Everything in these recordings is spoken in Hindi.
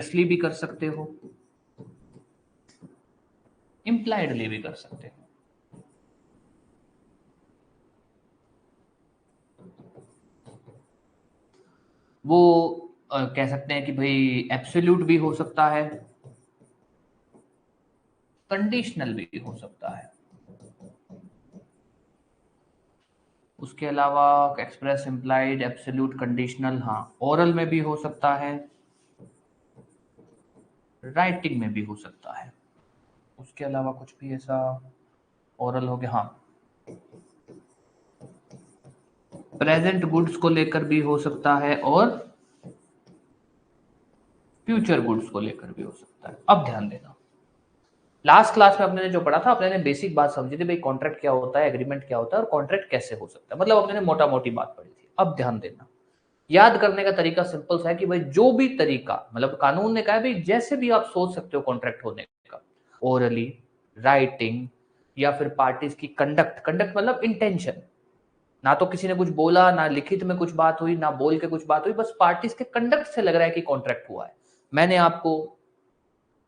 एक्सप्रेसली भी कर सकते हो, इम्प्लाइडली भी कर सकते हो। वो कह सकते हैं कि भाई एब्सोल्यूट भी हो सकता है, कंडीशनल भी हो सकता है। उसके अलावा एक्सप्रेस, इम्प्लाइड, एब्सोल्यूट, कंडीशनल, हाँ ओरल में भी हो सकता है, राइटिंग में भी हो सकता है। उसके अलावा कुछ भी ऐसा ओरल हो गया, हाँ प्रेजेंट गुड्स को लेकर भी हो सकता है और फ्यूचर गुड्स को लेकर भी हो सकता है। अब ध्यान देना, लास्ट क्लास में अपने ने जो पढ़ा था, अपने ने बेसिक बात समझी थी भाई कॉन्ट्रैक्ट क्या होता है, एग्रीमेंट क्या होता है और कॉन्ट्रैक्ट कैसे हो सकता है, मतलब अपने ने मोटा मोटी बात पढ़ी थी। अब ध्यान देना, याद करने का तरीका सिंपल सा है कि भाई जो भी तरीका, मतलब कानून ने कहा है भाई जैसे भी आप सोच सकते हो कॉन्ट्रैक्ट होने का, ओरली, राइटिंग, या फिर पार्टीज की कंडक्ट, कंडक्ट मतलब इंटेंशन, ना तो किसी ने कुछ बोला, ना लिखित में कुछ बात हुई, ना बोल के कुछ बात हुई, बस पार्टीज के कंडक्ट से लग रहा है कि कॉन्ट्रैक्ट हुआ है। मैंने आपको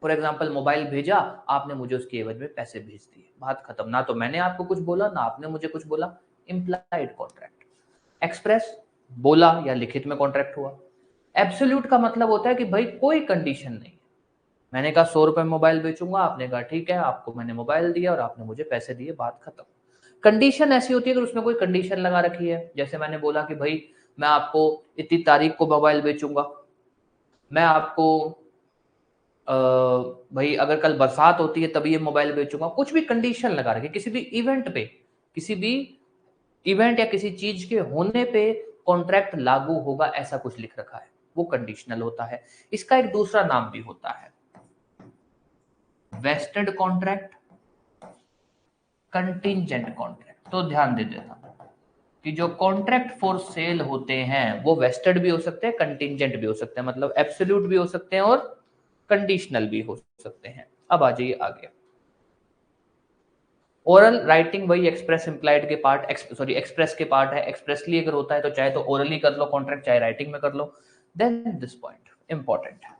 फॉर एग्जाम्पल मोबाइल भेजा, आपने मुझे उसके एवज में पैसे भेज दिए, बात खत्म। ना तो मैंने आपको कुछ बोला, ना आपने मुझे कुछ बोला, इम्प्लाइड कॉन्ट्रैक्ट। एक्सप्रेस, बोला या लिखित में कॉन्ट्रैक्ट हुआ। एब्सोल्यूट का मतलब होता है कि भाई कोई कंडीशन नहीं है, मैंने कहा 100 रुपए मोबाइल बेचूंगा, आपने कहा ठीक है, आपको मैंने मोबाइल दिया और आपने मुझे पैसे दिए, बात खत्म। कंडीशन ऐसी होती है अगर उसमें कोई कंडीशन लगा रखी है, जैसे मैंने बोला कि भाई मैं आपको इतनी तारीख को मोबाइल बेचूंगा, मैं आपको भाई अगर कल बरसात होती है तभी ये मोबाइल बेचूंगा, कुछ भी कंडीशन लगा रखी है, किसी भी इवेंट पे, किसी भी इवेंट या किसी चीज के होने पे कॉन्ट्रैक्ट लागू होगा, ऐसा कुछ लिख रखा है, वो कंडीशनल होता है। इसका एक दूसरा नाम भी होता है वेस्टेड कॉन्ट्रैक्ट, कंटिंजेंट कॉन्ट्रैक्ट। तो ध्यान दे देना कि जो कॉन्ट्रैक्ट फॉर सेल होते हैं वो वेस्टेड भी हो सकते हैं, कंटिंजेंट भी हो सकते हैं, मतलब एब्सोल्यूट भी हो सकते हैं और कंडीशनल भी हो सकते हैं। अब आ जाइए आगे, ओरल, राइटिंग वही एक्सप्रेस इम्प्लाइड के पार्ट, सॉरी एक्सप्रेस के पार्ट है। एक्सप्रेसली अगर होता है तो चाहे तो ओरली कर लो कॉन्ट्रैक्ट, चाहे राइटिंग में कर लो। देन दिस पॉइंट इंपॉर्टेंट है,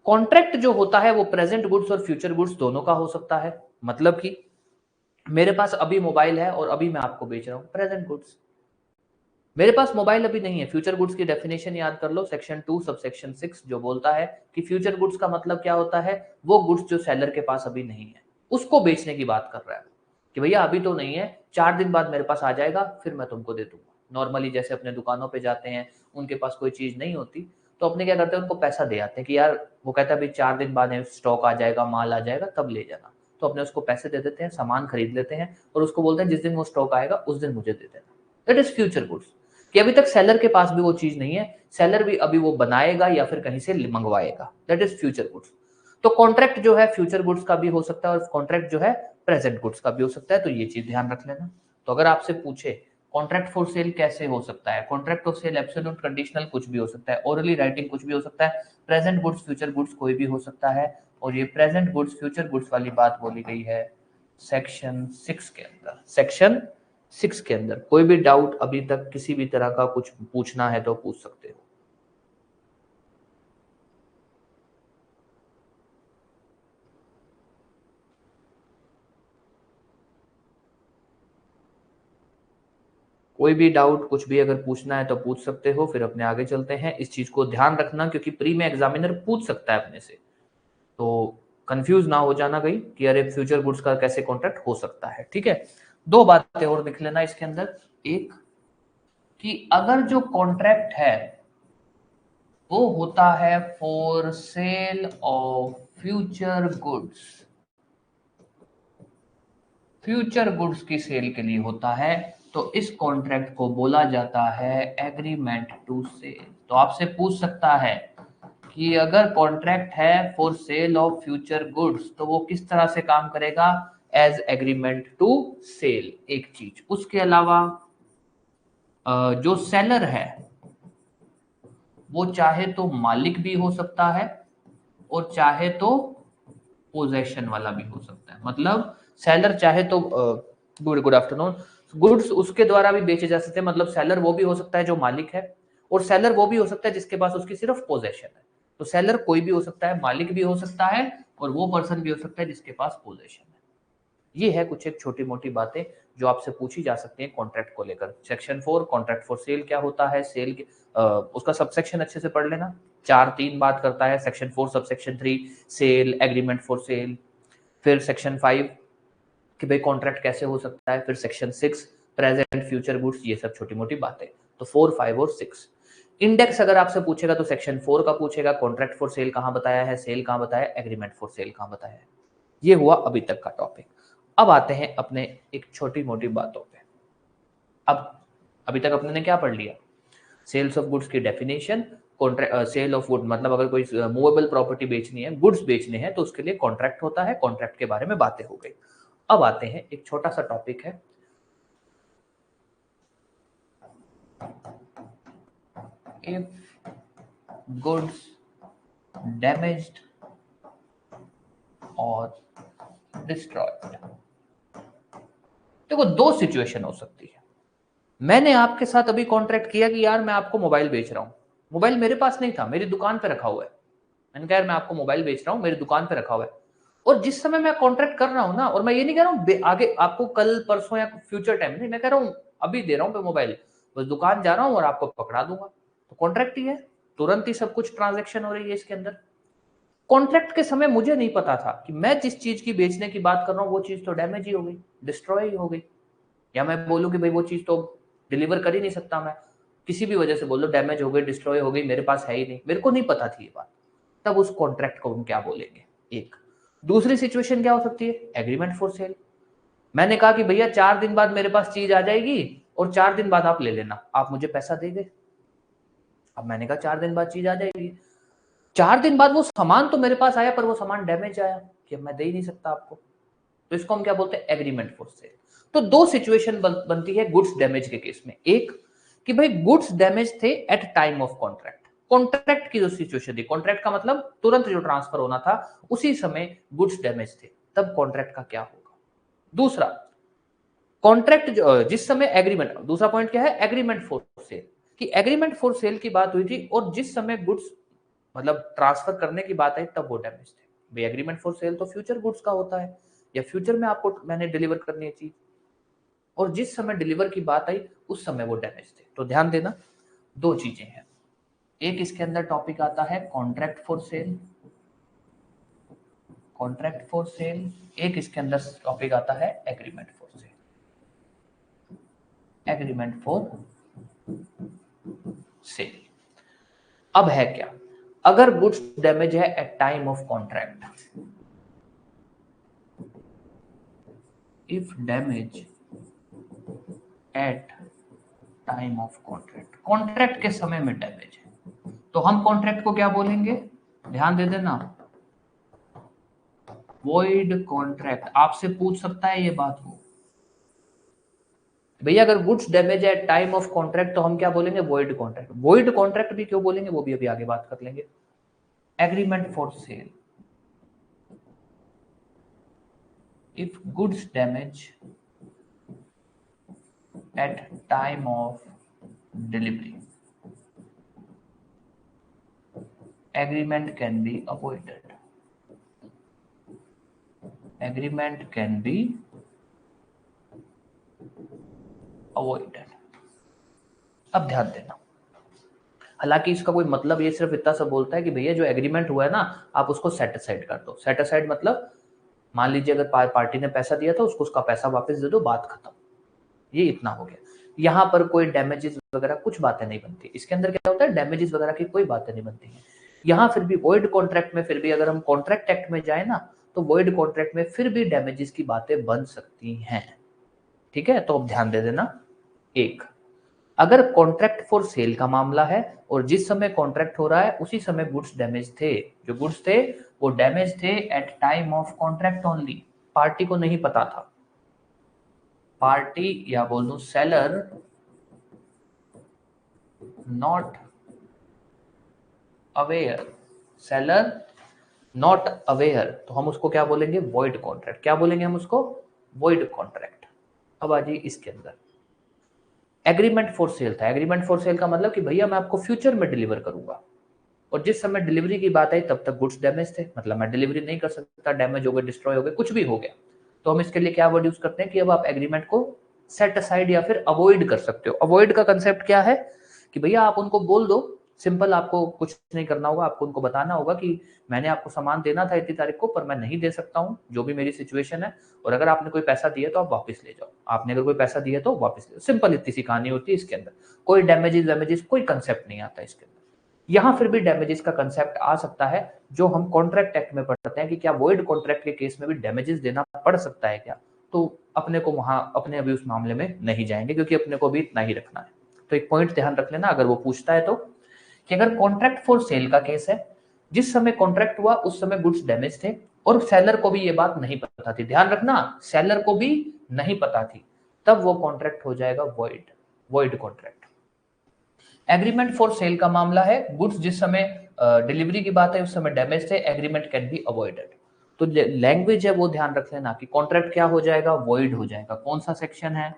कॉन्ट्रैक्ट जो होता है वो प्रेजेंट गुड्स और फ्यूचर गुड्स दोनों का हो सकता है। मतलब कि मेरे पास अभी मोबाइल है और अभी मैं आपको बेच रहा हूं, प्रेजेंट गुड्स। मेरे पास मोबाइल अभी नहीं है, फ्यूचर गुड्स की डेफिनेशन याद कर लो, सेक्शन 2 सबसेक्शन 6 जो बोलता है कि फ्यूचर गुड्स का मतलब क्या होता है, वो गुड्स जो सेलर के पास अभी नहीं है, उसको बेचने की बात कर रहा है कि भैया अभी तो नहीं है, 4 दिन बाद मेरे पास आ जाएगा, फिर मैं तुमको दे दूंगा। नॉर्मली जैसे अपने दुकानों पे जाते हैं, उनके पास कोई चीज नहीं होती तो अपने क्या करते हैं, उनको पैसा दे आते हैं कि यार, वो कहता है भाई 4 दिन बाद स्टॉक आ जाएगा, माल आ जाएगा, तब ले जाना। तो अपने उसको पैसे दे देते हैं, सामान खरीद लेते हैं और उसको बोलते हैं जिस दिन वो स्टॉक आएगा उस दिन मुझे दे देना। दैट इज फ्यूचर गुड्स, कि अभी तक सेलर के पास भी वो चीज नहीं है, सेलर भी अभी वो बनाएगा या फिर कहीं से मंगवाएगा। That is future goods. तो कॉन्ट्रैक्ट जो है फ्यूचर गुड्स का भी हो सकता है और कॉन्ट्रैक्ट जो है प्रेजेंट गुड्स का भी हो सकता है, तो ये चीज ध्यान रख लेना। तो अगर आपसे पूछे कॉन्ट्रैक्ट फॉर सेल कैसे हो सकता है, contract for cell absolute, conditional कुछ भी हो सकता है, ओरली, राइटिंग कुछ भी हो सकता है, प्रेजेंट गुड्स, फ्यूचर गुड्स कोई भी हो सकता है। और ये प्रेजेंट गुड्स फ्यूचर गुड्स वाली बात बोली गई है सेक्शन 6 के अंदर। सेक्शन 6 के अंदर कोई भी डाउट अभी तक किसी भी तरह का कुछ पूछना है तो पूछ सकते हो। कोई भी डाउट कुछ भी अगर पूछना है तो पूछ सकते हो, फिर अपने आगे चलते हैं। इस चीज को ध्यान रखना क्योंकि प्री में एग्जामिनर पूछ सकता है अपने से, तो कंफ्यूज ना हो जाना कहीं कि अरे फ्यूचर गुड्स का कैसे कॉन्ट्रैक्ट हो सकता है। ठीक है, दो बातें और लिख लेना इसके अंदर। एक कि अगर जो कॉन्ट्रैक्ट है वो होता है for sale of future goods, future goods की सेल के लिए होता है, तो इस कॉन्ट्रैक्ट को बोला जाता है एग्रीमेंट टू सेल। तो आपसे पूछ सकता है कि अगर कॉन्ट्रैक्ट है for sale of future goods तो वो किस तरह से काम करेगा, एज एग्रीमेंट टू सेल, एक चीज। उसके अलावा जो सेलर है वो चाहे तो मालिक भी हो सकता है और चाहे तो पोजेशन वाला भी हो सकता है। मतलब सेलर चाहे तो गुड आफ्टरनून, गुड्स उसके द्वारा भी बेचे जा सकते हैं, मतलब सेलर वो भी हो सकता है जो मालिक है, और सेलर वो भी हो सकता है जिसके पास उसकी सिर्फ पोजेशन है। तो सेलर कोई भी हो सकता है, मालिक भी हो सकता है और वो पर्सन भी हो सकता है जिसके पास पोजेशन है। ये है कुछ एक छोटी मोटी बातें जो आपसे पूछी जा सकती हैं कॉन्ट्रैक्ट को लेकर। सेक्शन 4 कॉन्ट्रैक्ट फॉर सेल क्या होता है, सेल उसका सबसेक्शन अच्छे से पढ़ लेना। 4-3 बात करता है, section 4 subsection 3 sale, agreement for sale. फिर सेक्शन 5 कि भाई कॉन्ट्रैक्ट कैसे हो सकता है। फिर सेक्शन 6 प्रेजेंट फ्यूचर गुड्स, ये सब छोटी मोटी बातें। तो 4, 5 और 6 इंडेक्स अगर आपसे पूछेगा तो सेक्शन 4 का पूछेगा, कॉन्ट्रैक्ट फॉर सेल कहाँ बताया है, सेल कहाँ बताया, एग्रीमेंट फॉर सेल कहाँ बताया है। ये हुआ अभी तक का टॉपिक। अब आते हैं अपने एक छोटी मोटी बातों पे। अब अभी तक अपने ने क्या पढ़ लिया, सेल्स ऑफ गुड्स की डेफिनेशन, सेल ऑफ गुड मतलब अगर कोई मूवेबल प्रॉपर्टी बेचनी है, गुड्स बेचने हैं तो उसके लिए कॉन्ट्रैक्ट होता है, कॉन्ट्रैक्ट के बारे में बातें हो गई। अब आते हैं एक छोटा सा टॉपिक है, इफ गुड्स डैमेज्ड और डिस्ट्रॉयड। देखो दो सिचुएशन हो सकती है। मैंने आपके साथ अभी कॉन्ट्रैक्ट किया कि यार मैं आपको मोबाइल बेच रहा हूं, मोबाइल मेरे पास नहीं था, मेरी दुकान पे रखा हुआ है। मैंने कहा यार मैं आपको मोबाइल बेच रहा हूं, मेरी दुकान पे रखा हुआ है। और जिस समय मैं कॉन्ट्रैक्ट कर रहा हूं ना, और मैं ये नहीं कह रहा हूं आगे आपको कल परसों या फ्यूचर टाइम, नहीं, मैं कह रहा हूं अभी दे रहा हूं पे मोबाइल, बस दुकान जा रहा हूं और आपको पकड़ा दूंगा, तो कॉन्ट्रैक्ट ही है, तुरंत ही सब कुछ ट्रांजेक्शन हो रही है इसके अंदर। कॉन्ट्रैक्ट के समय मुझे नहीं पता था कि मैं जिस चीज की बेचने की बात कर रहा हूं वो चीज तो डैमेज ही हो गई, डिस्ट्रॉय ही हो गई। या मैं बोलूं कि भाई वो चीज तो डिलीवर कर ही नहीं सकता मैं, किसी भी वजह से बोल दो डैमेज हो गई, डिस्ट्रॉय हो गई, मेरे पास है ही नहीं, मेरे को नहीं पता थी ये बात, तब उस कॉन्ट्रैक्ट को हम क्या बोलेंगे। एक दूसरी सिचुएशन क्या हो सकती है, एग्रीमेंट फॉर सेल। मैंने कहा कि भैया 4 दिन बाद मेरे पास चीज आ जाएगी और 4 दिन बाद आप ले लेना, आप मुझे पैसा देंगे। अब मैंने कहा 4 दिन बाद चीज आ जाएगी, 4 दिन बाद वो सामान तो मेरे पास आया पर वो सामान डैमेज आया कि अब मैं दे ही नहीं सकता आपको, तो इसको हम क्या बोलते हैं, एग्रीमेंट फॉर सेल। तो दो सिचुएशन बनती है गुड्स डैमेज के केस में। एक कि भाई गुड्स डैमेज थे at time of contract, contract की जो सिचुएशन थी, कॉन्ट्रैक्ट का मतलब तुरंत जो ट्रांसफर होना था उसी समय गुड्स डैमेज थे, तब कॉन्ट्रैक्ट का क्या होगा। दूसरा कॉन्ट्रैक्ट जिस समय एग्रीमेंट, दूसरा पॉइंट क्या है, एग्रीमेंट फॉर सेल, कि एग्रीमेंट फॉर सेल की बात हुई थी और जिस समय गुड्स मतलब ट्रांसफर करने की बात आई तब वो डैमेज थे। भाई एग्रीमेंट फॉर सेल तो फ्यूचर गुड्स का होता है, या फ्यूचर में आपको मैंने डिलीवर करनी है चीज, और जिस समय डिलीवर की बात आई उस समय वो डैमेज थे। तो ध्यान देना दो चीजें हैं, एक इसके अंदर टॉपिक आता है contract for sale, contract for sale, एक इसके अंदर टॉपिक आता है agreement for sale, agreement for sale. अब है क्या, अगर गुड्स डैमेज है at time of contract, if damage at time of contract, contract के समय में डैमेज है, तो हम कॉन्ट्रैक्ट को क्या बोलेंगे, ध्यान दे देना, वॉइड कॉन्ट्रैक्ट। आपसे पूछ सकता है ये बात को, भैया अगर गुड्स डैमेज है टाइम ऑफ कॉन्ट्रैक्ट तो हम क्या बोलेंगे, वॉइड कॉन्ट्रैक्ट। वॉइड कॉन्ट्रैक्ट भी क्यों बोलेंगे वो भी अभी आगे बात कर लेंगे। Agreement for cell, if goods damage at time of delivery, agreement can be avoided, agreement can be avoided। अब ध्यान देना, हालांकि इसका कोई मतलब ये सिर्फ इतना सा बोलता है कि भैया जो एग्रीमेंट हुआ है ना आप उसको सेट असाइड कर दो। सेट असाइड मतलब मान लीजिए अगर पार्टी ने पैसा दिया था उसको उसका पैसा वापस दे दो, बात खत्म, ये इतना हो गया। यहाँ पर कोई डैमेजेस वगैरह कुछ बातें नहीं बनती, इसके अंदर क्या होता है, डैमेजेस वगैरह की कोई बातें नहीं बनती है। यहाँ फिर भी वॉइड कॉन्ट्रैक्ट में फिर भी अगर हम कॉन्ट्रैक्ट एक्ट में जाए ना तो वॉइड कॉन्ट्रैक्ट में फिर भी डैमेजेस की बातें बन सकती हैं। ठीक है, तो अब ध्यान दे देना, एक अगर कॉन्ट्रैक्ट फॉर सेल का मामला है और जिस समय कॉन्ट्रैक्ट हो रहा है उसी समय गुड्स डैमेज थे, जो गुड्स थे वो डैमेज थे at time of contract only, party को नहीं पता था, पार्टी या बोल दूं seller not aware, seller not aware, तो हम उसको क्या बोलेंगे, वॉइड कॉन्ट्रैक्ट। क्या बोलेंगे हम उसको, वॉइड कॉन्ट्रैक्ट। अब आ जाइए इसके अंदर, एग्रीमेंट फॉर सेल था। एग्रीमेंट फॉर सेल का मतलब कि भैया मैं आपको फ्यूचर में डिलीवर करूंगा, और जिस समय डिलीवरी की बात आई तब तक गुड्स डैमेज थे, मतलब मैं डिलीवरी नहीं कर सकता, डैमेज हो गए, डिस्ट्रॉय हो गए, कुछ भी हो गया, तो हम इसके लिए क्या वर्ड यूज करते हैं कि अब आप एग्रीमेंट को सेट असाइड या फिर अवॉइड कर सकते हो। अवॉइड का कंसेप्ट क्या है कि भैया आप उनको बोल दो, सिंपल, आपको कुछ नहीं करना होगा, आपको उनको बताना होगा कि मैंने आपको सामान देना था इतनी तारीख को, पर मैं नहीं दे सकता हूँ, जो भी मेरी सिचुएशन है, और अगर आपने कोई पैसा दिया तो आप वापस ले जाओ, आपने अगर कोई पैसा दिया तो वापस ले जाओ। सिंपल इतनी सी कहानी होती है इसके अंदर, कोई डैमेजेस कोई कंसेप्ट नहीं आता इसके अंदर। यहाँ फिर भी डैमेजेस का कंसेप्ट आ सकता है, जो हम कॉन्ट्रैक्ट एक्ट में पढ़ते हैं कि क्या वॉइड कॉन्ट्रैक्ट के केस में भी डैमेजेस देना पड़ सकता है क्या, तो अपने को वहां अपने अभी उस मामले में नहीं जाएंगे, क्योंकि अपने को भी इतना ही रखना है। तो एक पॉइंट ध्यान रख लेना अगर वो पूछता है तो, कि अगर कॉन्ट्रैक्ट फॉर सेल का केस है, जिस समय कॉन्ट्रैक्ट हुआ उस समय गुड्स डैमेज थे और सेलर को भी ये बात नहीं पता थी, ध्यान रखना, सेलर को भी नहीं पता थी, तब वो कॉन्ट्रैक्ट हो जाएगा void, void contract. Agreement for cell का मामला है, गुड्स जिस समय डिलीवरी की बात है उस समय डैमेज थे, एग्रीमेंट कैन बी अवॉइडेड। तो लैंग्वेज है वो ध्यान रख लेना कि कॉन्ट्रैक्ट क्या हो जाएगा, वॉइड हो जाएगा। कौन सा सेक्शन है,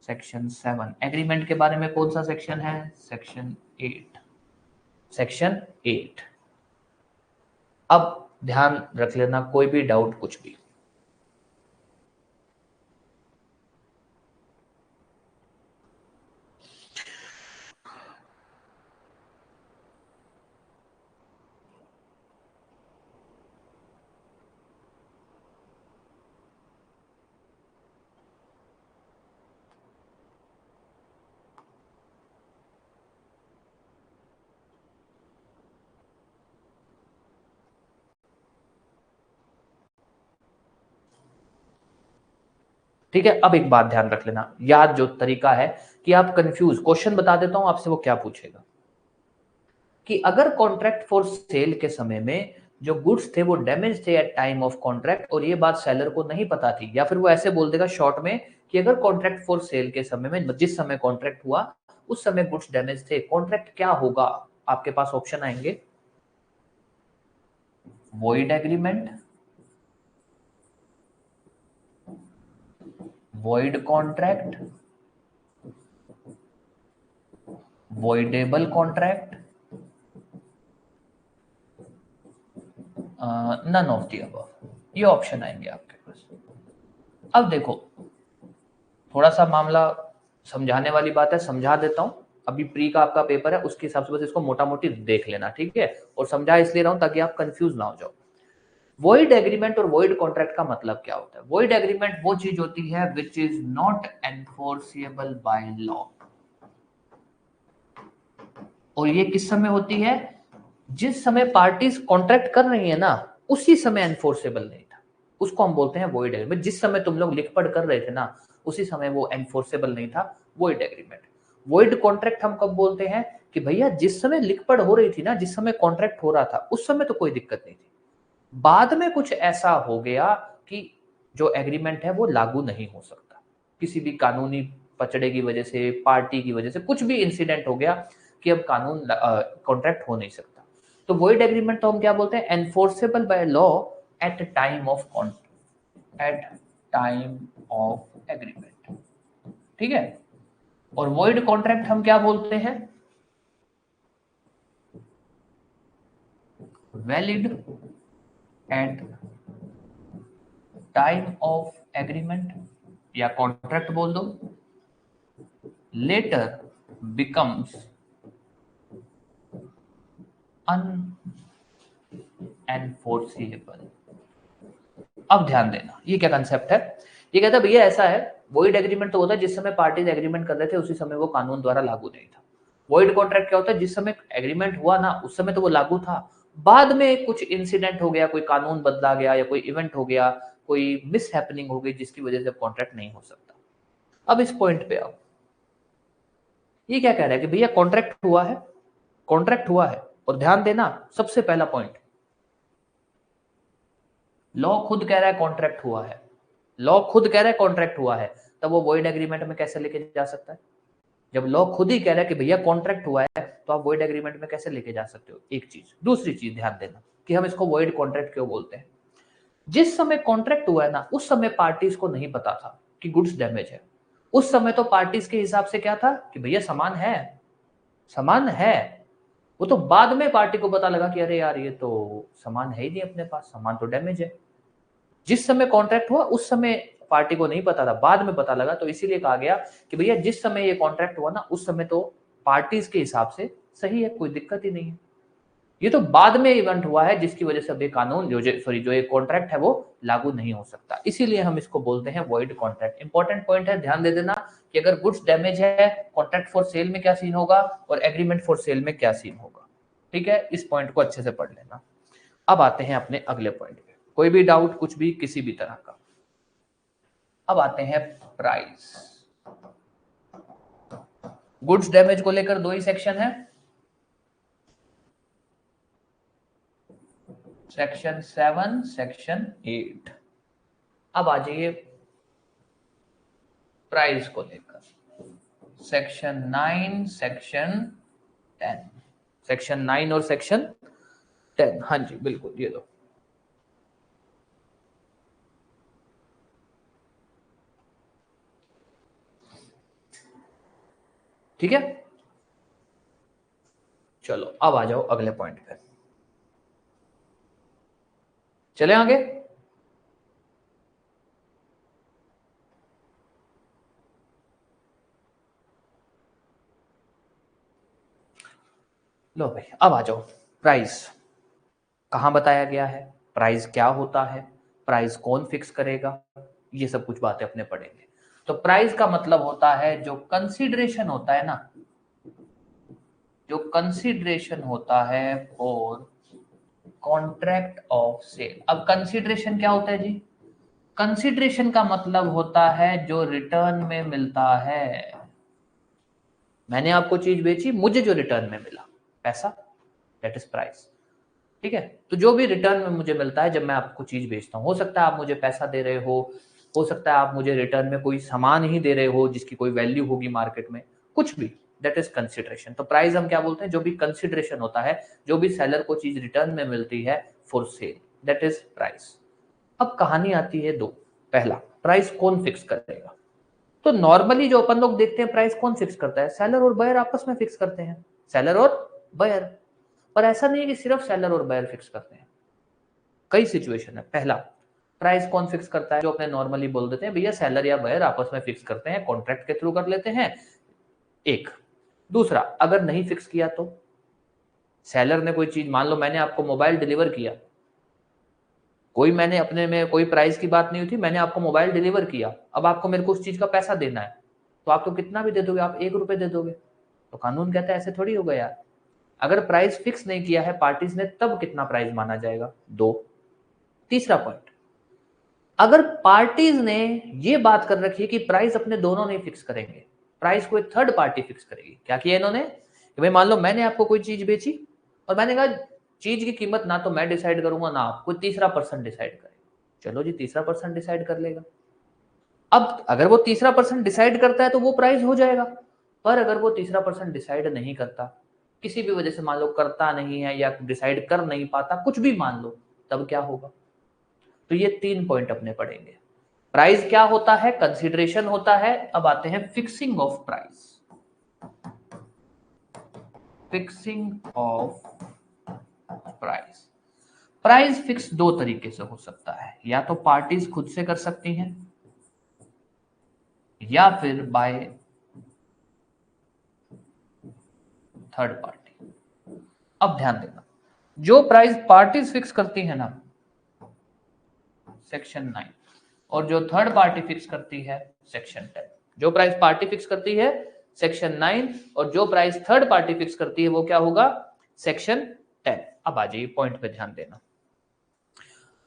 सेक्शन 7। एग्रीमेंट के बारे में कौन सा सेक्शन है, सेक्शन 8, सेक्शन 8। अब ध्यान रख लेना, कोई भी डाउट कुछ भी। ठीक है, अब एक बात ध्यान रख लेना, याद जो तरीका है कि आप कंफ्यूज, क्वेश्चन बता देता हूं आपसे वो क्या पूछेगा, कि अगर कॉन्ट्रैक्ट फॉर सेल के समय में जो गुड्स थे वो डैमेज थे एट टाइम ऑफ कॉन्ट्रैक्ट, और ये बात सेलर को नहीं पता थी, या फिर वो ऐसे बोल देगा शॉर्ट में कि अगर कॉन्ट्रैक्ट फॉर सेल के समय में, जिस समय कॉन्ट्रैक्ट हुआ उस समय गुड्स डैमेज थे, कॉन्ट्रैक्ट क्या होगा, आपके पास ऑप्शन आएंगे, void agreement, void contract, voidable contract, none of the above, ये ऑप्शन आएंगे आपके पास। अब देखो, थोड़ा सा मामला समझाने वाली बात है, समझा देता हूं, अभी प्री का आपका पेपर है उसके हिसाब से बस इसको मोटा मोटी देख लेना, ठीक है, और समझा इसलिए रहा हूं ताकि आप कंफ्यूज ना हो जाओ। वॉइड एग्रीमेंट और वॉइड कॉन्ट्रैक्ट का मतलब क्या होता है। वॉइड एग्रीमेंट वो चीज होती है which is not enforceable by law, और ये किस समय होती है, जिस समय पार्टीज कॉन्ट्रैक्ट कर रही है ना उसी समय एनफोर्सेबल नहीं था, उसको हम बोलते हैं वॉइड एग्रीमेंट। जिस समय तुम लोग लिख पढ़ कर रहे थे ना उसी समय वो एनफोर्सेबल नहीं था, वॉइड एग्रीमेंट। वॉइड कॉन्ट्रैक्ट हम कब बोलते हैं कि भैया जिस समय लिख पढ़ हो रही थी ना, जिस समय कॉन्ट्रैक्ट हो रहा था उस समय तो कोई दिक्कत नहीं थी, बाद में कुछ ऐसा हो गया कि जो एग्रीमेंट है वो लागू नहीं हो सकता, किसी भी कानूनी पचड़े की वजह से, पार्टी की वजह से, कुछ भी इंसिडेंट हो गया कि अब कानून कॉन्ट्रैक्ट हो नहीं सकता, तो वॉइड एग्रीमेंट तो हम क्या बोलते हैं, enforceable by law at time of at time of agreement, ठीक है। और वॉइड कॉन्ट्रैक्ट हम क्या बोलते हैं, valid at time of agreement, या कॉन्ट्रैक्ट बोल दो, लेटर बिकम्स अनएनफोर्सिएबल। अब ध्यान देना, ये क्या कंसेप्ट है, ये कहता है भैया ऐसा है, वॉइड एग्रीमेंट तो होता है जिस समय पार्टीज एग्रीमेंट कर रहे थे उसी समय वो कानून द्वारा लागू नहीं था। वॉइड कॉन्ट्रैक्ट क्या होता है, जिस समय एग्रीमेंट हुआ ना उस समय तो वो लागू था, बाद में कुछ इंसिडेंट हो गया, कोई कानून बदला गया या कोई इवेंट हो गया, कोई मिस हैपनिंग हो गई जिसकी वजह से कॉन्ट्रैक्ट नहीं हो सकता। अब इस पॉइंट पे आओ, ये क्या कह रहा है कि भैया कॉन्ट्रैक्ट हुआ है, कॉन्ट्रैक्ट हुआ है, और ध्यान देना सबसे पहला पॉइंट, लॉ खुद कह रहा है कॉन्ट्रैक्ट हुआ है, लॉ खुद कह रहा है कॉन्ट्रैक्ट हुआ है, तब वो वॉइड एग्रीमेंट में कैसे लेके जा सकता है। जब लॉ खुद ही कह रहा है कि भैया कॉन्ट्रैक्ट हुआ है तो आप वॉइड एग्रीमेंट में कैसे लेके जा सकते हो, एक चीज। दूसरी चीज ध्यान देना कि हम इसको वॉइड कॉन्ट्रैक्ट क्यों बोलते हैं, जिस समय कॉन्ट्रैक्ट हुआ है ना उस समय पार्टीज को नहीं पता था कि गुड्स डैमेज है, उस समय तो पार्टीज के हिसाब से क्या था कि भैया सामान है, सामान है। वो तो बाद में पार्टी को पता लगा कि अरे यार ये तो सामान है ही नहीं अपने पास, सामान तो डैमेज है। जिस समय कॉन्ट्रैक्ट हुआ उस समय पार्टी को नहीं पता था, बाद में पता लगा। तो इसीलिए कहा गया कि भैया जिस समय ये कॉन्ट्रैक्ट हुआ ना उस समय तो पार्टीज के हिसाब से सही है, कोई दिक्कत ही नहीं है। ये तो बाद में इवेंट हुआ है जिसकी वजह से अब ये कानून जो ये कॉन्ट्रैक्ट है वो लागू नहीं हो सकता, इसीलिए हम इसको बोलते हैं वॉइड कॉन्ट्रैक्ट। इंपॉर्टेंट पॉइंट है, ध्यान दे देना कि अगर गुड्स डैमेज है, कॉन्ट्रैक्ट फॉर सेल में क्या सीन होगा और एग्रीमेंट फॉर सेल में क्या सीन होगा। ठीक है, इस पॉइंट को अच्छे से पढ़ लेना। अब आते हैं अपने अगले पॉइंट पे, कोई भी डाउट कुछ भी किसी भी तरह का। अब आते हैं प्राइस। गुड्स डैमेज को लेकर 2 ही सेक्शन है, सेक्शन 7, सेक्शन 8। अब आ जाइए प्राइस को लेकर, सेक्शन 9, सेक्शन 10। सेक्शन 9 और सेक्शन 10, हाँ जी बिल्कुल, ये दो। ठीक है, चलो अब आ जाओ अगले पॉइंट पे, चले आगे। लो भाई, अब आ जाओ प्राइस। कहां बताया गया है, प्राइस क्या होता है, प्राइस कौन फिक्स करेगा, ये सब कुछ बातें अपने पढ़ेंगे। तो प्राइस का मतलब होता है जो कंसीडरेशन होता है ना, जो कंसीडरेशन होता है फॉर कॉन्ट्रैक्ट ऑफ सेल। अब कंसीडरेशन क्या होता है जी, कंसीडरेशन का मतलब होता है जो रिटर्न में मिलता है। मैंने आपको चीज बेची, मुझे जो रिटर्न में मिला पैसा, दैट इज प्राइस। ठीक है, तो जो भी रिटर्न में मुझे मिलता है जब मैं आपको चीज बेचता हूं, हो सकता है आप मुझे पैसा दे रहे हो सकता है आप मुझे रिटर्न में कोई सामान ही दे रहे हो जिसकी कोई वैल्यू होगी मार्केट में, कुछ भी, दैट इज कंसिडरेशन। तो प्राइस हम क्या बोलते हैं, जो भी कंसिडरेशन होता है, जो भी सेलर को चीज रिटर्न में मिलती है for sale, that is price. अब कहानी आती है 2। पहला, प्राइस कौन फिक्स करेगा। तो नॉर्मली जो अपन लोग देखते हैं प्राइस कौन फिक्स करता है, सेलर और बायर आपस में फिक्स करते हैं, सेलर और बायर। पर ऐसा नहीं है कि सिर्फ सेलर और बायर फिक्स करते हैं, कई सिचुएशन है। पहला, प्राइस कौन फिक्स करता है, जो अपने नॉर्मली बोल देते हैं भैया सेलर या बायर आपस में फिक्स करते हैं, कॉन्ट्रैक्ट के थ्रू कर लेते हैं। एक, दूसरा, अगर नहीं फिक्स किया तो सेलर ने कोई चीज, मान लो मैंने आपको मोबाइल डिलीवर किया, कोई मैंने अपने में कोई प्राइस की बात नहीं हुई थी, मैंने आपको मोबाइल डिलीवर किया, अब आपको मेरे को उस चीज का पैसा देना है, तो आप तो कितना भी दे दोगे, आप 1 रुपए दे दोगे। तो कानून कहता है ऐसे थोड़ी होगा यार, अगर प्राइस फिक्स नहीं किया है पार्टीज ने तब कितना प्राइस माना जाएगा, 2। तीसरा पॉइंट, अगर पार्टीज ने ये बात कर रखी है कि प्राइस अपने दोनों नहीं फिक्स करेंगे, प्राइस कोई थर्ड पार्टी फिक्स करेगी। क्या किया इन्होंने कि भाई मान लो मैंने आपको कोई चीज बेची और मैंने कहा चीज की कीमत ना तो मैं डिसाइड करूंगा ना आप, कोई तीसरा पर्सन डिसाइड करेगा। चलो जी, तीसरा पर्सन डिसाइड कर लेगा। अब अगर वो तीसरा पर्सन डिसाइड करता है तो वो प्राइस हो जाएगा, पर अगर वो तीसरा पर्सन डिसाइड नहीं करता, किसी भी वजह से मान लो करता नहीं है या डिसाइड कर नहीं पाता, कुछ भी मान लो, तब क्या होगा। तो ये 3 पॉइंट अपने पढ़ेंगे। प्राइस क्या होता है, कंसीडरेशन होता है। अब आते हैं fixing of price. Fixing of price, price fix 2 तरीके से हो सकता है, या तो पार्टीज खुद से कर सकती हैं या फिर बाय थर्ड पार्टी। अब ध्यान देना, जो प्राइस पार्टीज फिक्स करती है ना, सेक्शन 9, और जो थर्ड पार्टी फिक्स करती है सेक्शन 10। जो प्राइस पार्टी फिक्स करती है सेक्शन 9 और जो प्राइस थर्ड पार्टी फिक्स करती है वो क्या होगा, सेक्शन 10। अब आ जाइए पॉइंट पे ध्यान देना।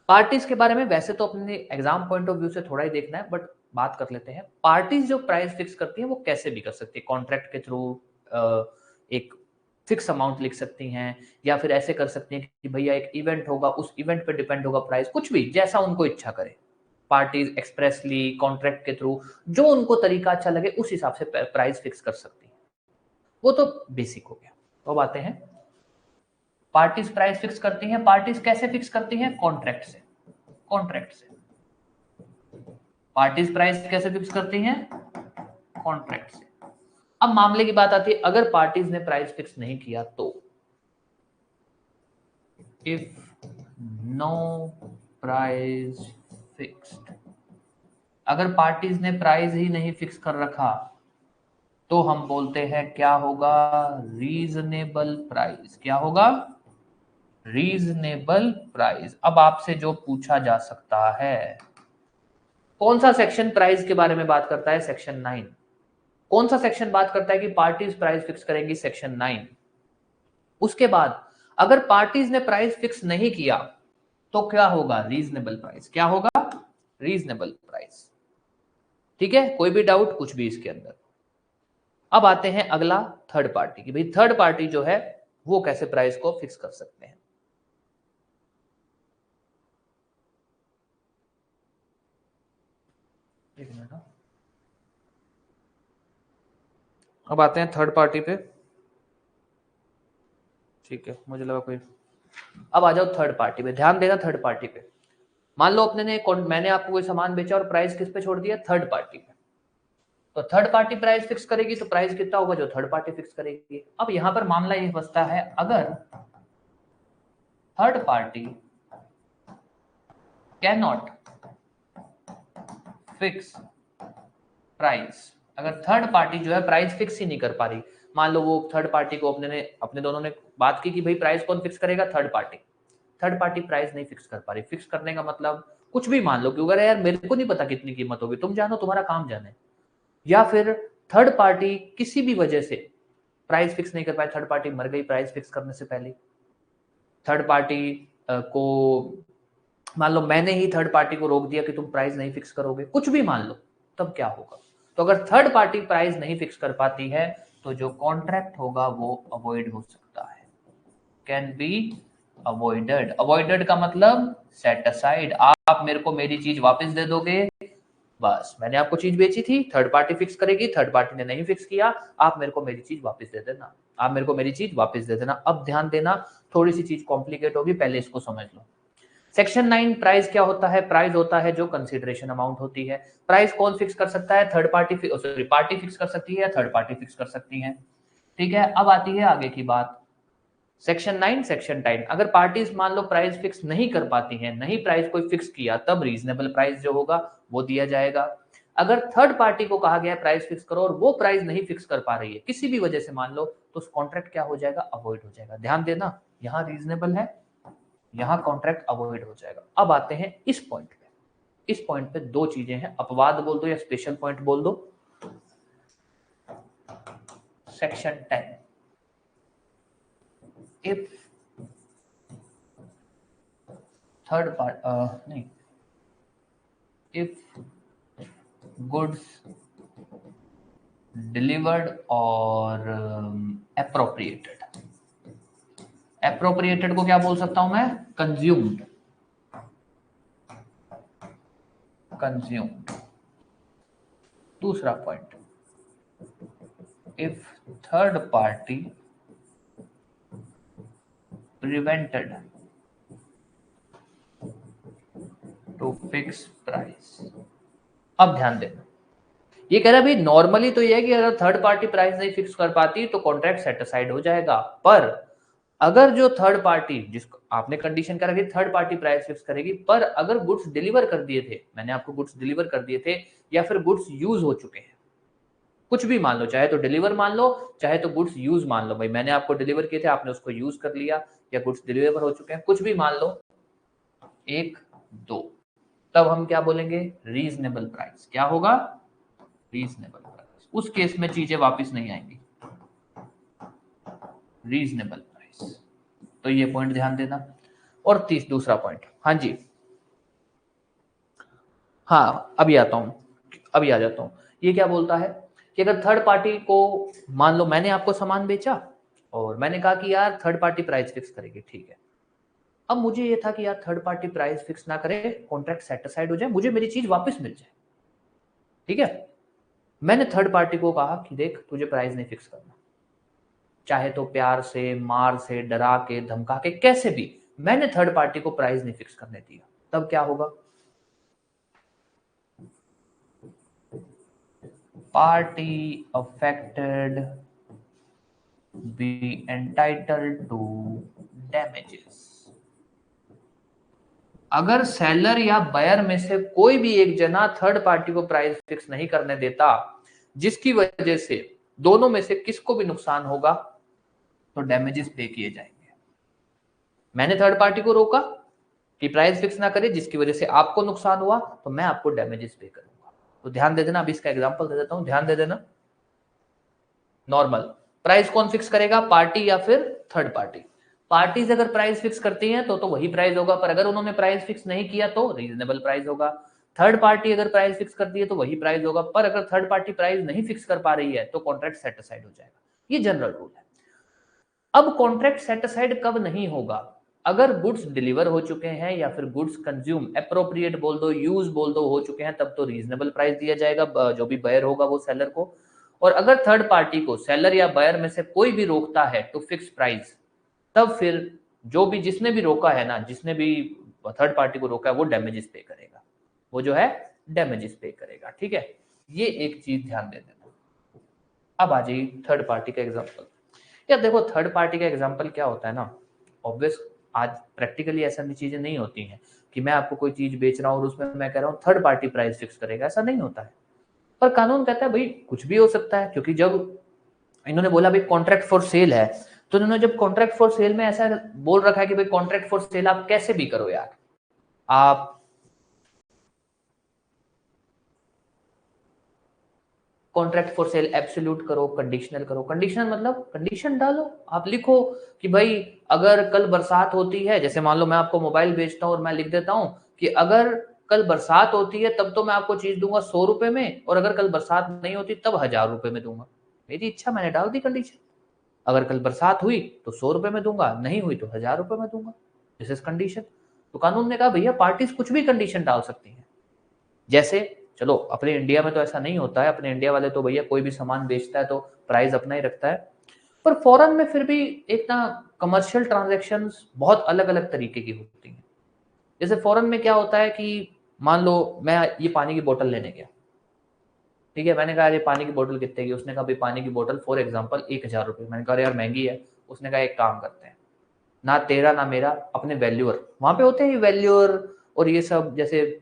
पार्टीज के बारे में वैसे तो अपने एग्जाम पॉइंट ऑफ व्यू से थोड़ा ही देखना है, बट बात कर लेते हैं। पार्टीज जो प्राइस फिक्स करती हैं वो कैसे भी कर सकती है, कॉन्ट्रैक्ट के थ्रू एक फिक्स अमाउंट लिख सकती हैं, या फिर ऐसे कर सकती हैं कि भैया एक इवेंट होगा, उस इवेंट पे डिपेंड होगा प्राइस, कुछ भी जैसा उनको इच्छा करे। पार्टीज एक्सप्रेसली कॉन्ट्रैक्ट के थ्रू जो उनको तरीका अच्छा लगे उस हिसाब से प्राइस फिक्स कर सकती है, वो तो बेसिक हो गया। तो अब आते हैं, पार्टीज प्राइस फिक्स करती हैं, पार्टीज कैसे फिक्स करती हैं, कॉन्ट्रैक्ट से। कॉन्ट्रैक्ट से पार्टीज प्राइस कैसे फिक्स करती हैं, कॉन्ट्रैक्ट से। अब मामले की बात आती है, अगर पार्टीज ने प्राइस फिक्स नहीं किया तो, इफ नो प्राइस फिक्स्ड, अगर पार्टीज ने प्राइस ही नहीं फिक्स कर रखा तो हम बोलते हैं क्या होगा, रीजनेबल प्राइस। क्या होगा, रीजनेबल प्राइस। अब आपसे जो पूछा जा सकता है, कौन सा सेक्शन प्राइस के बारे में बात करता है, सेक्शन 9। कौन सा सेक्शन बात करता है कि पार्टीज प्राइस फिक्स करेंगी, सेक्शन 9। उसके बाद अगर पार्टीज ने प्राइस फिक्स नहीं किया तो क्या होगा, रीजनेबल प्राइस। क्या होगा, रीजनेबल प्राइस। ठीक है, कोई भी डाउट, कुछ भी इसके अंदर। अब आते हैं अगला थर्ड पार्टी की, भाई थर्ड पार्टी जो है वो कैसे प्राइस को फिक्स कर सकते हैं। एक मिनट, अब आते हैं थर्ड पार्टी पे। ठीक है, मुझे लगा कोई, अब आ जाओ थर्ड पार्टी पे, ध्यान देना थर्ड पार्टी पे। मान लो मैंने आपको कोई सामान बेचा और प्राइस किस पे छोड़ दिया, थर्ड पार्टी पे। तो थर्ड पार्टी प्राइस फिक्स करेगी तो प्राइस कितना होगा, जो थर्ड पार्टी फिक्स करेगी। अब यहां पर मामला ये फंसता है, अगर third party can not fix price, अगर थर्ड पार्टी जो है प्राइस फिक्स ही नहीं कर पा रही, मान लो वो थर्ड पार्टी को अपने दोनों ने बात की कि भाई प्राइस कौन फिक्स करेगा, third party. Third party price नहीं फिक्स कर पा रही। फिक्स करने का मतलब कुछ भी मान लो, क्योंकि यार मेरे को नहीं पता कितनी कीमत होगी, तुम जानो, तुम्हारा काम जाने। या फिर थर्ड पार्टी किसी भी वजह से प्राइस फिक्स नहीं कर पाए, थर्ड पार्टी मर गई प्राइस फिक्स करने से पहले। थर्ड पार्टी को मान लो मैंने ही थर्ड पार्टी को रोक दिया कि तुम प्राइस नहीं फिक्स करोगे, कुछ भी मान लो, तब क्या होगा। तो अगर थर्ड पार्टी प्राइस नहीं फिक्स कर पाती है तो जो कॉन्ट्रैक्ट होगा वो अवॉइड हो सकता है, कैन बी अवॉइडेड। अवॉइडेड का मतलब सेट असाइड, आप मेरे को मेरी चीज वापस दे दोगे, बस मैंने आपको चीज बेची थी, थर्ड पार्टी फिक्स करेगी, थर्ड पार्टी ने नहीं फिक्स किया, आप मेरे को मेरी चीज वापस दे देना, आप मेरे को मेरी चीज वापस दे देना। अब ध्यान देना, थोड़ी सी चीज कॉम्प्लिकेट होगी, पहले इसको समझ लो। सेक्शन 9 प्राइस क्या होता है, प्राइस होता है जो कंसीडरेशन अमाउंट होती है। प्राइस कौन फिक्स कर सकता है, third party, sorry party fix कर सकती है या थर्ड पार्टी फिक्स कर सकती है। ठीक है, अब आती है आगे की बात, सेक्शन 9 सेक्शन 10। अगर पार्टीज मान लो प्राइस फिक्स नहीं कर पाती हैं, नहीं प्राइस कोई फिक्स किया, तब रीजनेबल प्राइस जो होगा वो दिया जाएगा। अगर थर्ड पार्टी को कहा गया प्राइस फिक्स करो और वो प्राइस नहीं फिक्स कर पा रही है किसी भी वजह से मान लो, तो कॉन्ट्रैक्ट क्या हो जाएगा, अवॉइड हो जाएगा। ध्यान देना, यहाँ रीजनेबल है, यहाँ कॉन्ट्रैक्ट अवॉइड हो जाएगा। अब आते हैं इस पॉइंट पे, इस पॉइंट पे दो चीजें हैं, अपवाद बोल दो या स्पेशल पॉइंट बोल दो। सेक्शन 10, इफ थर्ड पार्ट नहीं, इफ गुड्स डिलीवर्ड और एप्रोप्रिएटेड, एप्रोप्रिएटेड को क्या बोल सकता हूं मैं, कंज्यूम्ड, कंज्यूम्ड। दूसरा point, if third party prevented to fix price. अब ध्यान देना, ये कह रहा है भाई नॉर्मली तो ये है कि अगर थर्ड पार्टी प्राइस नहीं फिक्स कर पाती तो कॉन्ट्रैक्ट सेट असाइड हो जाएगा, पर अगर जो थर्ड पार्टी, जिसको आपने कंडीशन कर रखी थर्ड पार्टी प्राइस फिक्स करेगी, पर अगर गुड्स डिलीवर कर दिए थे, मैंने आपको गुड्स डिलीवर कर दिए थे, या फिर गुड्स यूज हो चुके हैं, कुछ भी मान लो, चाहे तो डिलीवर मान लो, चाहे तो गुड्स यूज मान लो, भाई मैंने आपको डिलीवर किए थे, आपने उसको यूज कर लिया, या गुड्स डिलीवर हो चुके हैं, कुछ भी मान लो, एक दो, तब हम क्या बोलेंगे, रीजनेबल प्राइस। क्या होगा, रीजनेबल प्राइस। उस केस में चीजें वापस नहीं आएंगी, रीजनेबल प्राइस। तो ये पॉइंट ध्यान देना। और दूसरा पॉइंट, हाँ जी, हाँ अभी आता हूं, अभी आ जाता हूं। ये क्या बोलता है कि अगर थर्ड पार्टी को, मान लो मैंने आपको सामान बेचा और मैंने कहा कि यार थर्ड पार्टी प्राइस फिक्स करेगी, ठीक है। अब मुझे ये था कि यार थर्ड पार्टी प्राइस फिक्स ना करे, कॉन्ट्रैक्ट सेटिस्फाइड हो जाए, मुझे मेरी चीज वापस मिल जाए, ठीक है। मैंने थर्ड पार्टी को कहा कि देख तुझे प्राइस नहीं फिक्स करना, चाहे तो प्यार से, मार से, डरा के, धमका के, कैसे भी, मैंने थर्ड पार्टी को प्राइस नहीं फिक्स करने दिया, तब क्या होगा, party affected be entitled to damages. अगर सेलर या बायर में से कोई भी एक जना थर्ड पार्टी को प्राइस फिक्स नहीं करने देता, जिसकी वजह से दोनों में से किसको भी नुकसान होगा, तो डैमेजेस पे किए जाएंगे। मैंने थर्ड पार्टी को रोका कि प्राइस फिक्स ना करे, जिसकी वजह से आपको नुकसान हुआ, तो मैं आपको डैमेजेस पे करूंगा। तो ध्यान दे देना, अभी इसका एग्जांपल दे देता हूं, ध्यान दे देना। नॉर्मल प्राइस कौन फिक्स करेगा, पार्टी या फिर थर्ड पार्टी? पार्टीज अगर प्राइस फिक्स करती हैं तो वही प्राइस होगा, पर अगर उन्होंने प्राइस फिक्स नहीं किया तो रीजनेबल प्राइस होगा। थर्ड पार्टी अगर प्राइस फिक्स करती है तो वही प्राइस होगा, पर अगर थर्ड पार्टी प्राइस नहीं फिक्स कर पा रही है तो कॉन्ट्रैक्ट सेट असाइड हो जाएगा। ये जनरल रूल है। अब कॉन्ट्रैक्ट सेट असाइड कब नहीं होगा? अगर गुड्स डिलीवर हो चुके हैं या फिर गुड्स कंज्यूम, एप्रोप्रिएट बोल दो, यूज बोल दो, हो चुके हैं, तब तो रीजनेबल प्राइस दिया जाएगा, जो भी बायर होगा वो सेलर को। और अगर थर्ड पार्टी को सेलर या बायर में से कोई भी रोकता है टू फिक्स प्राइस, तब फिर जो भी जिसने भी रोका है ना, जिसने भी थर्ड पार्टी को रोका है, वो डैमेजेस पे करेगा, वो जो है डैमेजेस पे करेगा। ठीक है, ये एक चीज ध्यान दे देना। अब आ जाइए थर्ड पार्टी का एग्जांपल। यार देखो, थर्ड पार्टी का एग्जांपल क्या होता है ना, ऑब्वियस आज प्रैक्टिकली ऐसा भी चीजें नहीं होती हैं कि मैं आपको कोई चीज बेच रहा हूं और उसमें मैं कह रहा हूं थर्ड पार्टी प्राइस फिक्स करेगा, ऐसा नहीं होता है। पर कानून कहता है भाई कुछ भी हो सकता है, क्योंकि जब इन्होंने बोला भाई कॉन्ट्रैक्ट फॉर सेल है, तो इन्होंने जब कॉन्ट्रैक्ट फॉर सेल में ऐसा बोल रखा है कि भाई कॉन्ट्रैक्ट फॉर सेल आप कैसे भी करो यार, आप कॉन्ट्रैक्ट फॉर सेल एब्सोल्यूट करो, कंडीशनल करो। कंडीशनल मतलब कंडीशन डालो, आप लिखो कि भाई अगर कल बरसात होती है, जैसे मान लो मैं आपको मोबाइल बेचता हूं और मैं लिख देता हूं कि अगर कल बरसात होती है तब तो मैं आपको चीज दूंगा 100 रुपए में, और अगर कल बरसात नहीं होती तब 1000 रुपए में दूंगा। मेरी इच्छा, मैंने डाल दी कंडीशन। अगर कल बरसात हुई तो 100 रुपए में दूंगा, नहीं हुई तो 1000 रुपए में दूंगा। This is condition. तो कानून ने कहा भैया पार्टीज कुछ भी कंडीशन डाल सकती हैं। जैसे चलो अपने इंडिया में तो ऐसा नहीं होता है, अपने इंडिया वाले तो भैया कोई भी सामान बेचता है तो प्राइस अपना ही रखता है, पर फॉरेन में फिर भी एक ना कमर्शियल ट्रांजैक्शंस बहुत अलग अलग तरीके की होती हैं। जैसे फॉरेन में क्या होता है कि मान लो मैं ये पानी की बोतल लेने गया, ठीक है, मैंने कहा ये पानी की बोतल कितने की, उसने कहा भाई पानी की बोतल फॉर एग्जाम्पल 1000 रुपये। मैंने कहा यार महंगी है। उसने कहा एक काम करते हैं, ना तेरा ना मेरा, अपने वैल्यूअर, वहां पे होते हैं वैल्यूअर और ये सब, जैसे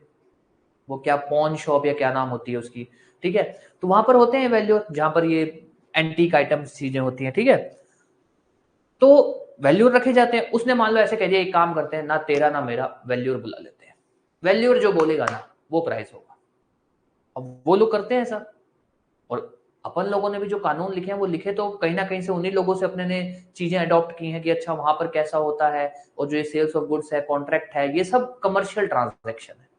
वो क्या पॉन शॉप या क्या नाम होती है उसकी, ठीक है, तो वहां पर होते हैं वैल्यूअर जहां पर ये एंटीक आइटम्स चीजें होती हैं, ठीक है, तो वैल्यूअर रखे जाते हैं। उसने मान लो ऐसे कह दिया एक काम करते हैं, ना तेरा ना मेरा, वैल्यूअर बुला लेते हैं, वैल्यूअर जो बोलेगा ना वो प्राइस होगा। अब वो लोग करते हैं ऐसा, और अपन लोगों ने भी जो कानून लिखे हैं वो लिखे तो कहीं ना कहीं से उन्हीं लोगों से अपने ने चीजें अडॉप्ट की हैं कि अच्छा वहां पर कैसा होता है, और जो ये सेल्स ऑफ गुड्स है, कॉन्ट्रैक्ट है, ये सब कमर्शियल ट्रांजैक्शन है।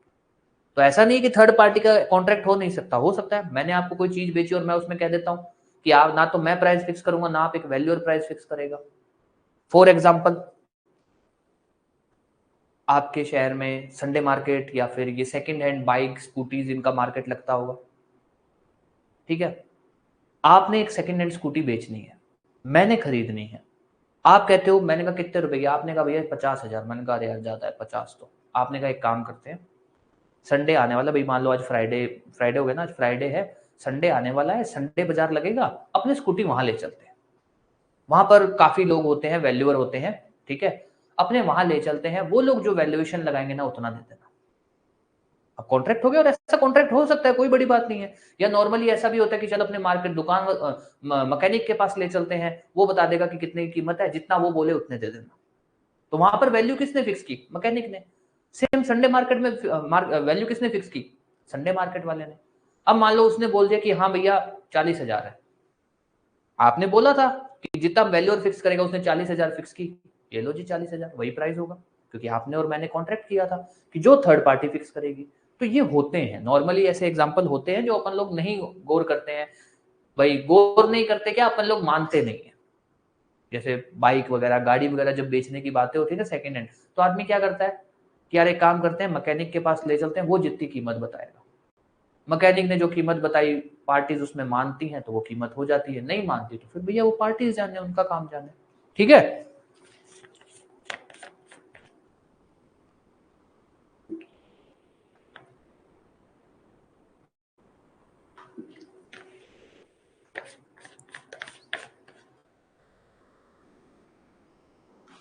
तो ऐसा नहीं कि थर्ड पार्टी का कॉन्ट्रैक्ट हो नहीं सकता, हो सकता है। मैंने आपको कोई चीज बेची और मैं उसमें कह देता हूं कि आप ना तो मैं प्राइस फिक्स करूंगा, ना आप एक वैल्यू और प्राइस फिक्स करेगा। फॉर एग्जाम्पल, आपके शहर में संडे मार्केट या फिर ये सेकंड हैंड बाइक स्कूटीज इनका मार्केट लगता होगा, ठीक है, आपने एक सेकंड हैंड स्कूटी बेचनी है, मैंने खरीदनी है। आप कहते हो, मैंने कहा कितने रुपए की, आपने कहा भैया 50,000। मैंने कहा यार ज्यादा है 50 तो। आपने कहा एक काम करते हैं, संडे आने वाला, भाई मान लो आज फ्राइडे, फ्राइडे हो गया ना, आज फ्राइडे है, संडे आने वाला है, संडे बाजार लगेगा, अपनी स्कूटी वहां ले चलते हैं, वहां पर काफी लोग होते हैं, वैल्यूअर होते हैं, ठीक है, अपने वहां ले चलते हैं, वो लोग जो वैल्यूएशन लगाएंगे ना उतना दे देना। अब कॉन्ट्रैक्ट हो गया, और ऐसा कॉन्ट्रैक्ट हो सकता है, कोई बड़ी बात नहीं है। या नॉर्मली ऐसा भी होता है कि चल अपने मार्केट दुकान मैकेनिक के पास ले चलते हैं, वो बता देगा कि कितने की कीमत है, जितना वो बोले उतने दे देना। तो वहां पर वैल्यू किसने फिक्स की, मैकेनिक ने। सेम संडे मार्केट में वैल्यू किसने फिक्स की, संडे मार्केट वाले ने। अब मान लो उसने बोल दिया कि हाँ भैया 40,000 है, आपने बोला था कि जितना वैल्यू और फिक्स करेगा, उसने 40,000 फिक्स की, ये लो जी 40,000 वही प्राइस होगा, क्योंकि आपने और मैंने कॉन्ट्रैक्ट किया था कि जो थर्ड पार्टी फिक्स करेगी। तो ये होते हैं नॉर्मली, ऐसे एग्जाम्पल होते हैं जो अपन लोग नहीं गौर करते हैं। भाई गौर नहीं करते क्या, अपन लोग मानते नहीं है। जैसे बाइक वगैरह, गाड़ी वगैरह जब बेचने की बातें होती है ना सेकंड हैंड, तो आदमी क्या करता है कि यार एक काम करते हैं, मैकेनिक के पास ले चलते हैं, वो जितनी कीमत बताएगा। मैकेनिक ने जो कीमत बताई, पार्टीज उसमें मानती हैं तो वो कीमत हो जाती है, नहीं मानती तो फिर भैया वो पार्टीज जाने, उनका काम जाने। ठीक है,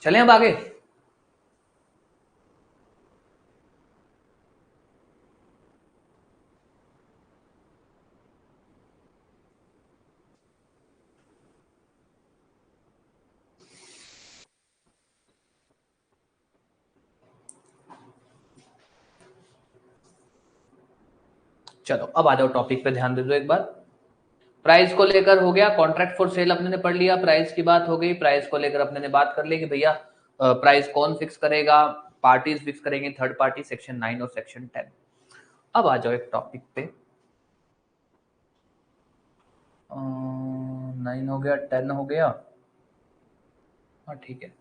चलें अब आगे। चलो अब आ जाओ टॉपिक पे, ध्यान दे दो एक बार। प्राइस को लेकर हो गया, कॉन्ट्रैक्ट फॉर सेल अपने ने पढ़ लिया, प्राइस की बात हो गई, प्राइस को लेकर अपने ने बात कर ली कि भैया प्राइस कौन फिक्स करेगा, पार्टीज फिक्स करेंगे, थर्ड पार्टी, सेक्शन 9 और सेक्शन 10। अब आ जाओ एक टॉपिक पे। 9 हो गया, 10 हो गया, हाँ ठीक है।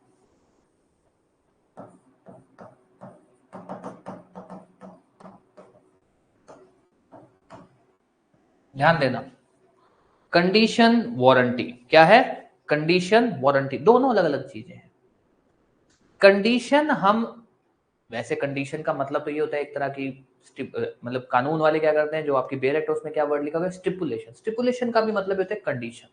ध्यान देना, कंडीशन वारंटी क्या है, कंडीशन वारंटी दोनों अलग अलग चीजें हैं। कंडीशन हम, वैसे कंडीशन का मतलब तो ये होता है एक तरह की मतलब कानून वाले क्या करते हैं, जो आपकी बेयर एक्ट उसमें क्या वर्ड लिखा हुआ है, स्टिपुलेशन। स्टिपुलेशन का भी मतलब होता है कंडीशन।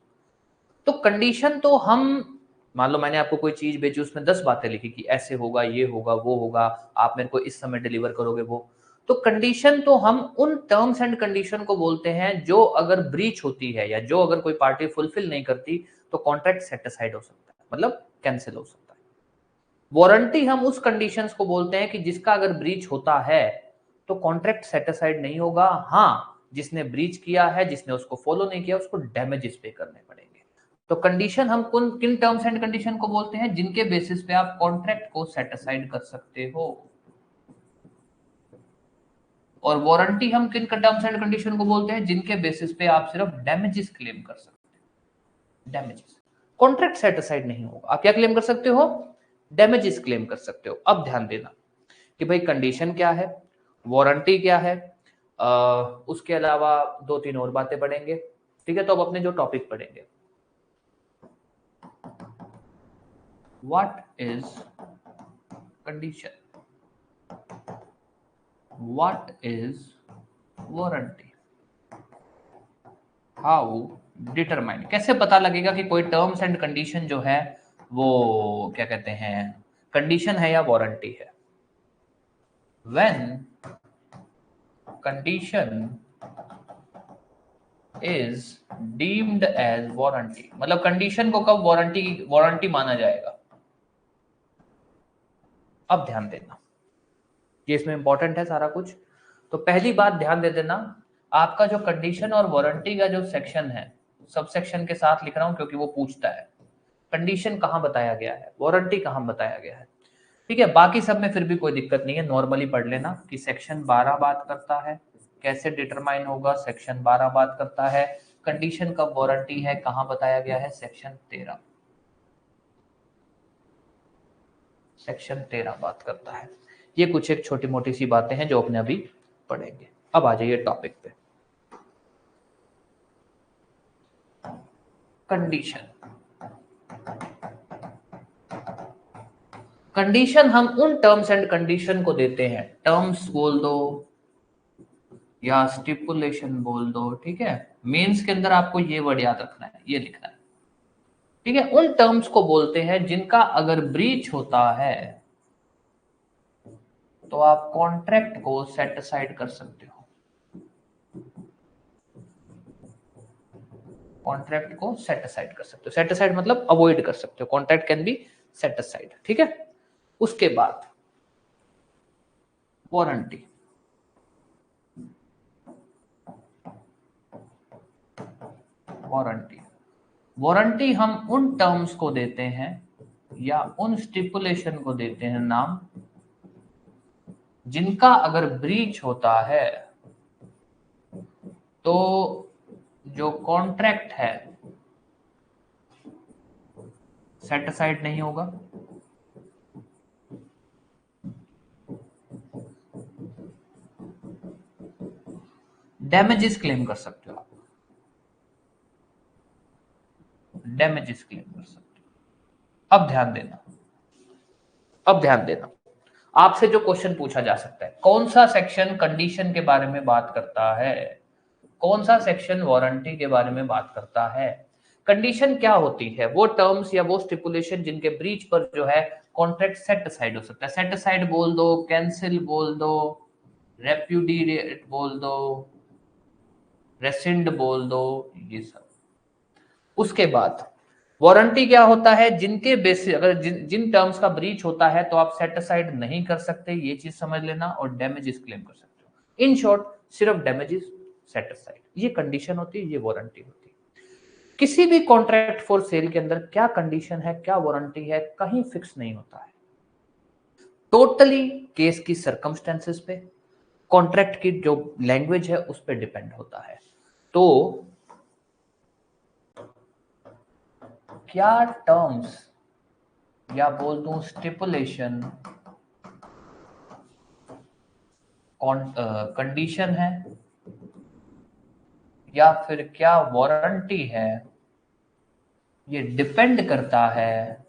तो कंडीशन तो हम, मान लो मैंने आपको कोई चीज बेची, उसमें 10 बातें लिखी कि ऐसे होगा, ये होगा, वो होगा, आप मेरे को इस समय डिलीवर करोगे वो। तो कंडीशन तो हम उन टर्म्स एंड कंडीशन को बोलते हैं जो अगर ब्रीच होती है या जो अगर कोई पार्टी फुलफिल नहीं करती तो कॉन्ट्रैक्ट सेट असाइड हो सकता है, मतलब कैंसिल हो सकता है। वारंटी हम उस कंडीशंस को बोलते हैं कि जिसका अगर ब्रीच होता है तो कॉन्ट्रैक्ट सेट असाइड नहीं होगा। हाँ, जिसने ब्रीच किया है, जिसने उसको फॉलो नहीं किया, उसको डैमेजेस पे करने पड़ेंगे। तो कंडीशन हम किन टर्म्स एंड कंडीशन को बोलते हैं, जिनके बेसिस पे आप कॉन्ट्रैक्ट को सेट असाइड कर सकते हो। और वारंटी हम किन टर्म्स एंड कंडीशन को बोलते हैं, जिनके बेसिस पे आप सिर्फ डैमेजेस क्लेम कर सकते हो। डैमेजेस, कॉन्ट्रैक्ट सेट असाइड नहीं होगा। आप क्या क्लेम कर सकते हो, डैमेजेस क्लेम कर सकते हो। अब ध्यान देना कि भाई कंडीशन क्या है, वारंटी क्या है, उसके अलावा 2-3 और बातें पढ़ेंगे। ठीक है, तो अब अपने जो टॉपिक पढ़ेंगे, what is condition, what is warranty, how determine, कैसे पता लगेगा कि कोई टर्म्स एंड कंडीशन जो है वो क्या कहते हैं, कंडीशन है या वारंटी है। When condition is deemed as warranty, मतलब कंडीशन को कब वारंटी माना जाएगा। अब ध्यान देना, ये इसमें इंपॉर्टेंट है सारा कुछ। तो पहली बात ध्यान दे देना, आपका जो कंडीशन और वारंटी का जो सेक्शन है, सब सेक्शन के साथ लिख रहा हूं क्योंकि वो पूछता है कंडीशन कहां बताया गया है, वारंटी कहां बताया गया है। ठीक है, बाकी सब में फिर भी कोई दिक्कत नहीं है, नॉर्मली पढ़ लेना कि सेक्शन 12 बात करता है कैसे डिटरमाइन होगा, सेक्शन 12 बात करता है कंडीशन कब वारंटी है कहां बताया गया है, सेक्शन 13 बात करता है। ये कुछ एक छोटी मोटी सी बातें हैं जो अपने अभी पढ़ेंगे। अब आ जाइए टॉपिक पे, कंडीशन। कंडीशन हम उन टर्म्स एंड कंडीशन को देते हैं, टर्म्स बोल दो या स्टिपुलेशन बोल दो, ठीक है। मेंस के अंदर आपको ये वर्ड याद रखना है, ये लिखना है, ठीक है। उन टर्म्स को बोलते हैं जिनका अगर ब्रीच होता है तो आप कॉन्ट्रैक्ट को सेट असाइड कर सकते हो, कॉन्ट्रैक्ट को सेट असाइड कर सकते हो। सेट असाइड मतलब अवॉइड कर सकते हो, contract can be set aside, ठीक है। उसके बाद वारंटी, वारंटी वारंटी हम उन टर्म्स को देते हैं या उन स्टिपुलेशन को देते हैं नाम, जिनका अगर ब्रीच होता है तो जो कॉन्ट्रैक्ट है सेट असाइड नहीं होगा, डैमेजेस क्लेम कर सकते हो आप, डैमेजेस क्लेम कर सकते हो। अब ध्यान देना, अब ध्यान देना, आपसे जो क्वेश्चन पूछा जा सकता है, कौन सा सेक्शन कंडीशन के बारे में बात करता है, कौन सा सेक्शन वारंटी के बारे में बात करता है। कंडीशन क्या होती है? वो टर्म्स या वो स्टिपुलेशन जिनके ब्रीच पर जो है कॉन्ट्रैक्ट सेट असाइड हो सकता है। सेट असाइड बोल दो, कैंसिल बोल दो, रेप्यूडिएट बोल दो, रेसिंड बोल दो, ये सब। उसके बाद वारंटी क्या होता है? जिनके बेसिस अगर जिन टर्म्स का ब्रीच होता है तो आप सेट असाइड नहीं कर सकते, ये चीज समझ लेना, और डैमेजेस क्लेम कर सकते हो। इन शॉर्ट सिर्फ डैमेजेस, सेट असाइड, ये कंडीशन होती है, ये वारंटी होती है। किसी भी कॉन्ट्रैक्ट फॉर सेल के अंदर क्या कंडीशन है, क्या वारंटी है, कहीं फिक्स नहीं होता है। टोटली केस की सर्कमस्टेंसेस पे, कॉन्ट्रैक्ट की जो लैंग्वेज है उस पर डिपेंड होता है। तो क्या टर्म्स या बोल दूं स्टिपुलेशन कंडीशन है या फिर क्या वारंटी है, ये डिपेंड करता है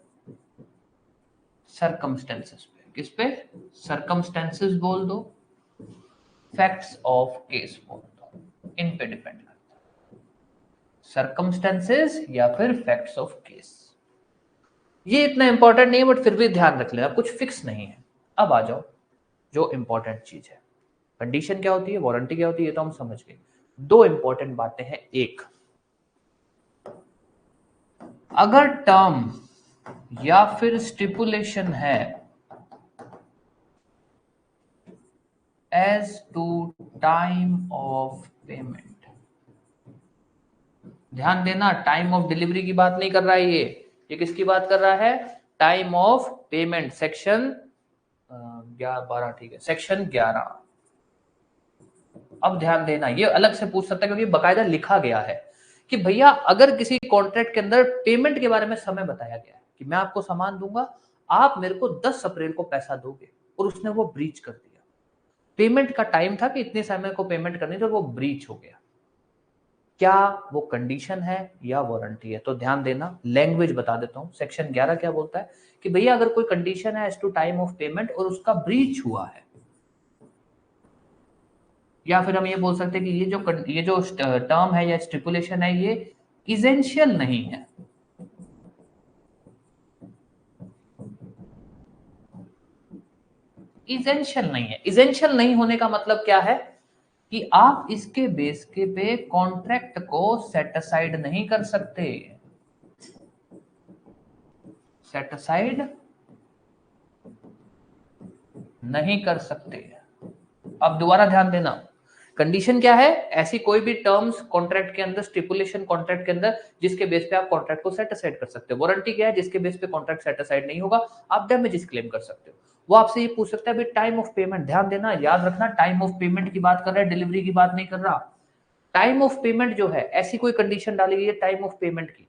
सर्कमस्टेंसेस पे। किस पे? सर्कमस्टेंसेस बोल दो, फैक्ट्स ऑफ केस बोल दो, इन पे डिपेंड करता है। सर्कमस्टेंसेस या फिर फैक्ट्स ऑफ केस, ये इतना इंपॉर्टेंट नहीं है बट फिर भी ध्यान रख लेना, कुछ फिक्स नहीं है। अब आ जाओ जो इंपॉर्टेंट चीज है, कंडीशन क्या होती है, वारंटी क्या होती है, ये तो हम समझ गए। दो इंपॉर्टेंट बातें हैं। एक, अगर टर्म या फिर स्टिपुलेशन है as to time of payment, ध्यान देना, टाइम ऑफ डिलीवरी की बात नहीं कर रहा है ये किसकी बात कर रहा है? टाइम ऑफ पेमेंट, सेक्शन 12, ठीक है, सेक्शन 11। अब ध्यान देना, ये अलग से पूछ सकता है क्योंकि बकायदा लिखा गया है कि भैया अगर किसी कॉन्ट्रैक्ट के अंदर पेमेंट के बारे में समय बताया गया है कि मैं आपको सामान दूंगा, आप मेरे को 10 अप्रैल को पैसा दोगे, और उसने वो ब्रीच कर दिया, पेमेंट का टाइम था कि इतने समय को पेमेंट करनी थी, तो वो ब्रीच हो गया, क्या वो कंडीशन है या वारंटी है? तो ध्यान देना, लैंग्वेज बता देता हूं। सेक्शन 11 क्या बोलता है कि भैया अगर कोई कंडीशन है as to time of payment और उसका ब्रीच हुआ है, या फिर हम ये बोल सकते हैं कि ये जो टर्म है या स्टिपुलेशन है ये इसेंशियल नहीं है। इसेंशियल नहीं है। इसेंशियल नहीं होने का मतलब क्या है कि आप इसके बेस के पे कॉन्ट्रैक्ट को सेट असाइड नहीं कर सकते, सेट असाइड नहीं कर सकते। अब दोबारा ध्यान देना, कंडीशन क्या है? ऐसी कोई भी टर्म्स कॉन्ट्रैक्ट के अंदर, स्टिपुलेशन कॉन्ट्रैक्ट के अंदर जिसके बेस पे आप कॉन्ट्रैक्ट को सेट असाइड कर सकते हो। वारंटी क्या है? जिसके बेस पे कॉन्ट्रैक्ट सेट असाइड नहीं होगा, आप डैमेजेस क्लेम कर सकते हो। वो आपसे ये पूछ सकता है भाई टाइम ऑफ पेमेंट, ध्यान देना, याद रखना, टाइम ऑफ पेमेंट की बात कर रहा है, डिलीवरी की बात नहीं कर रहा। टाइम ऑफ पेमेंट जो है, ऐसी कोई कंडीशन डाली गई है टाइम ऑफ पेमेंट की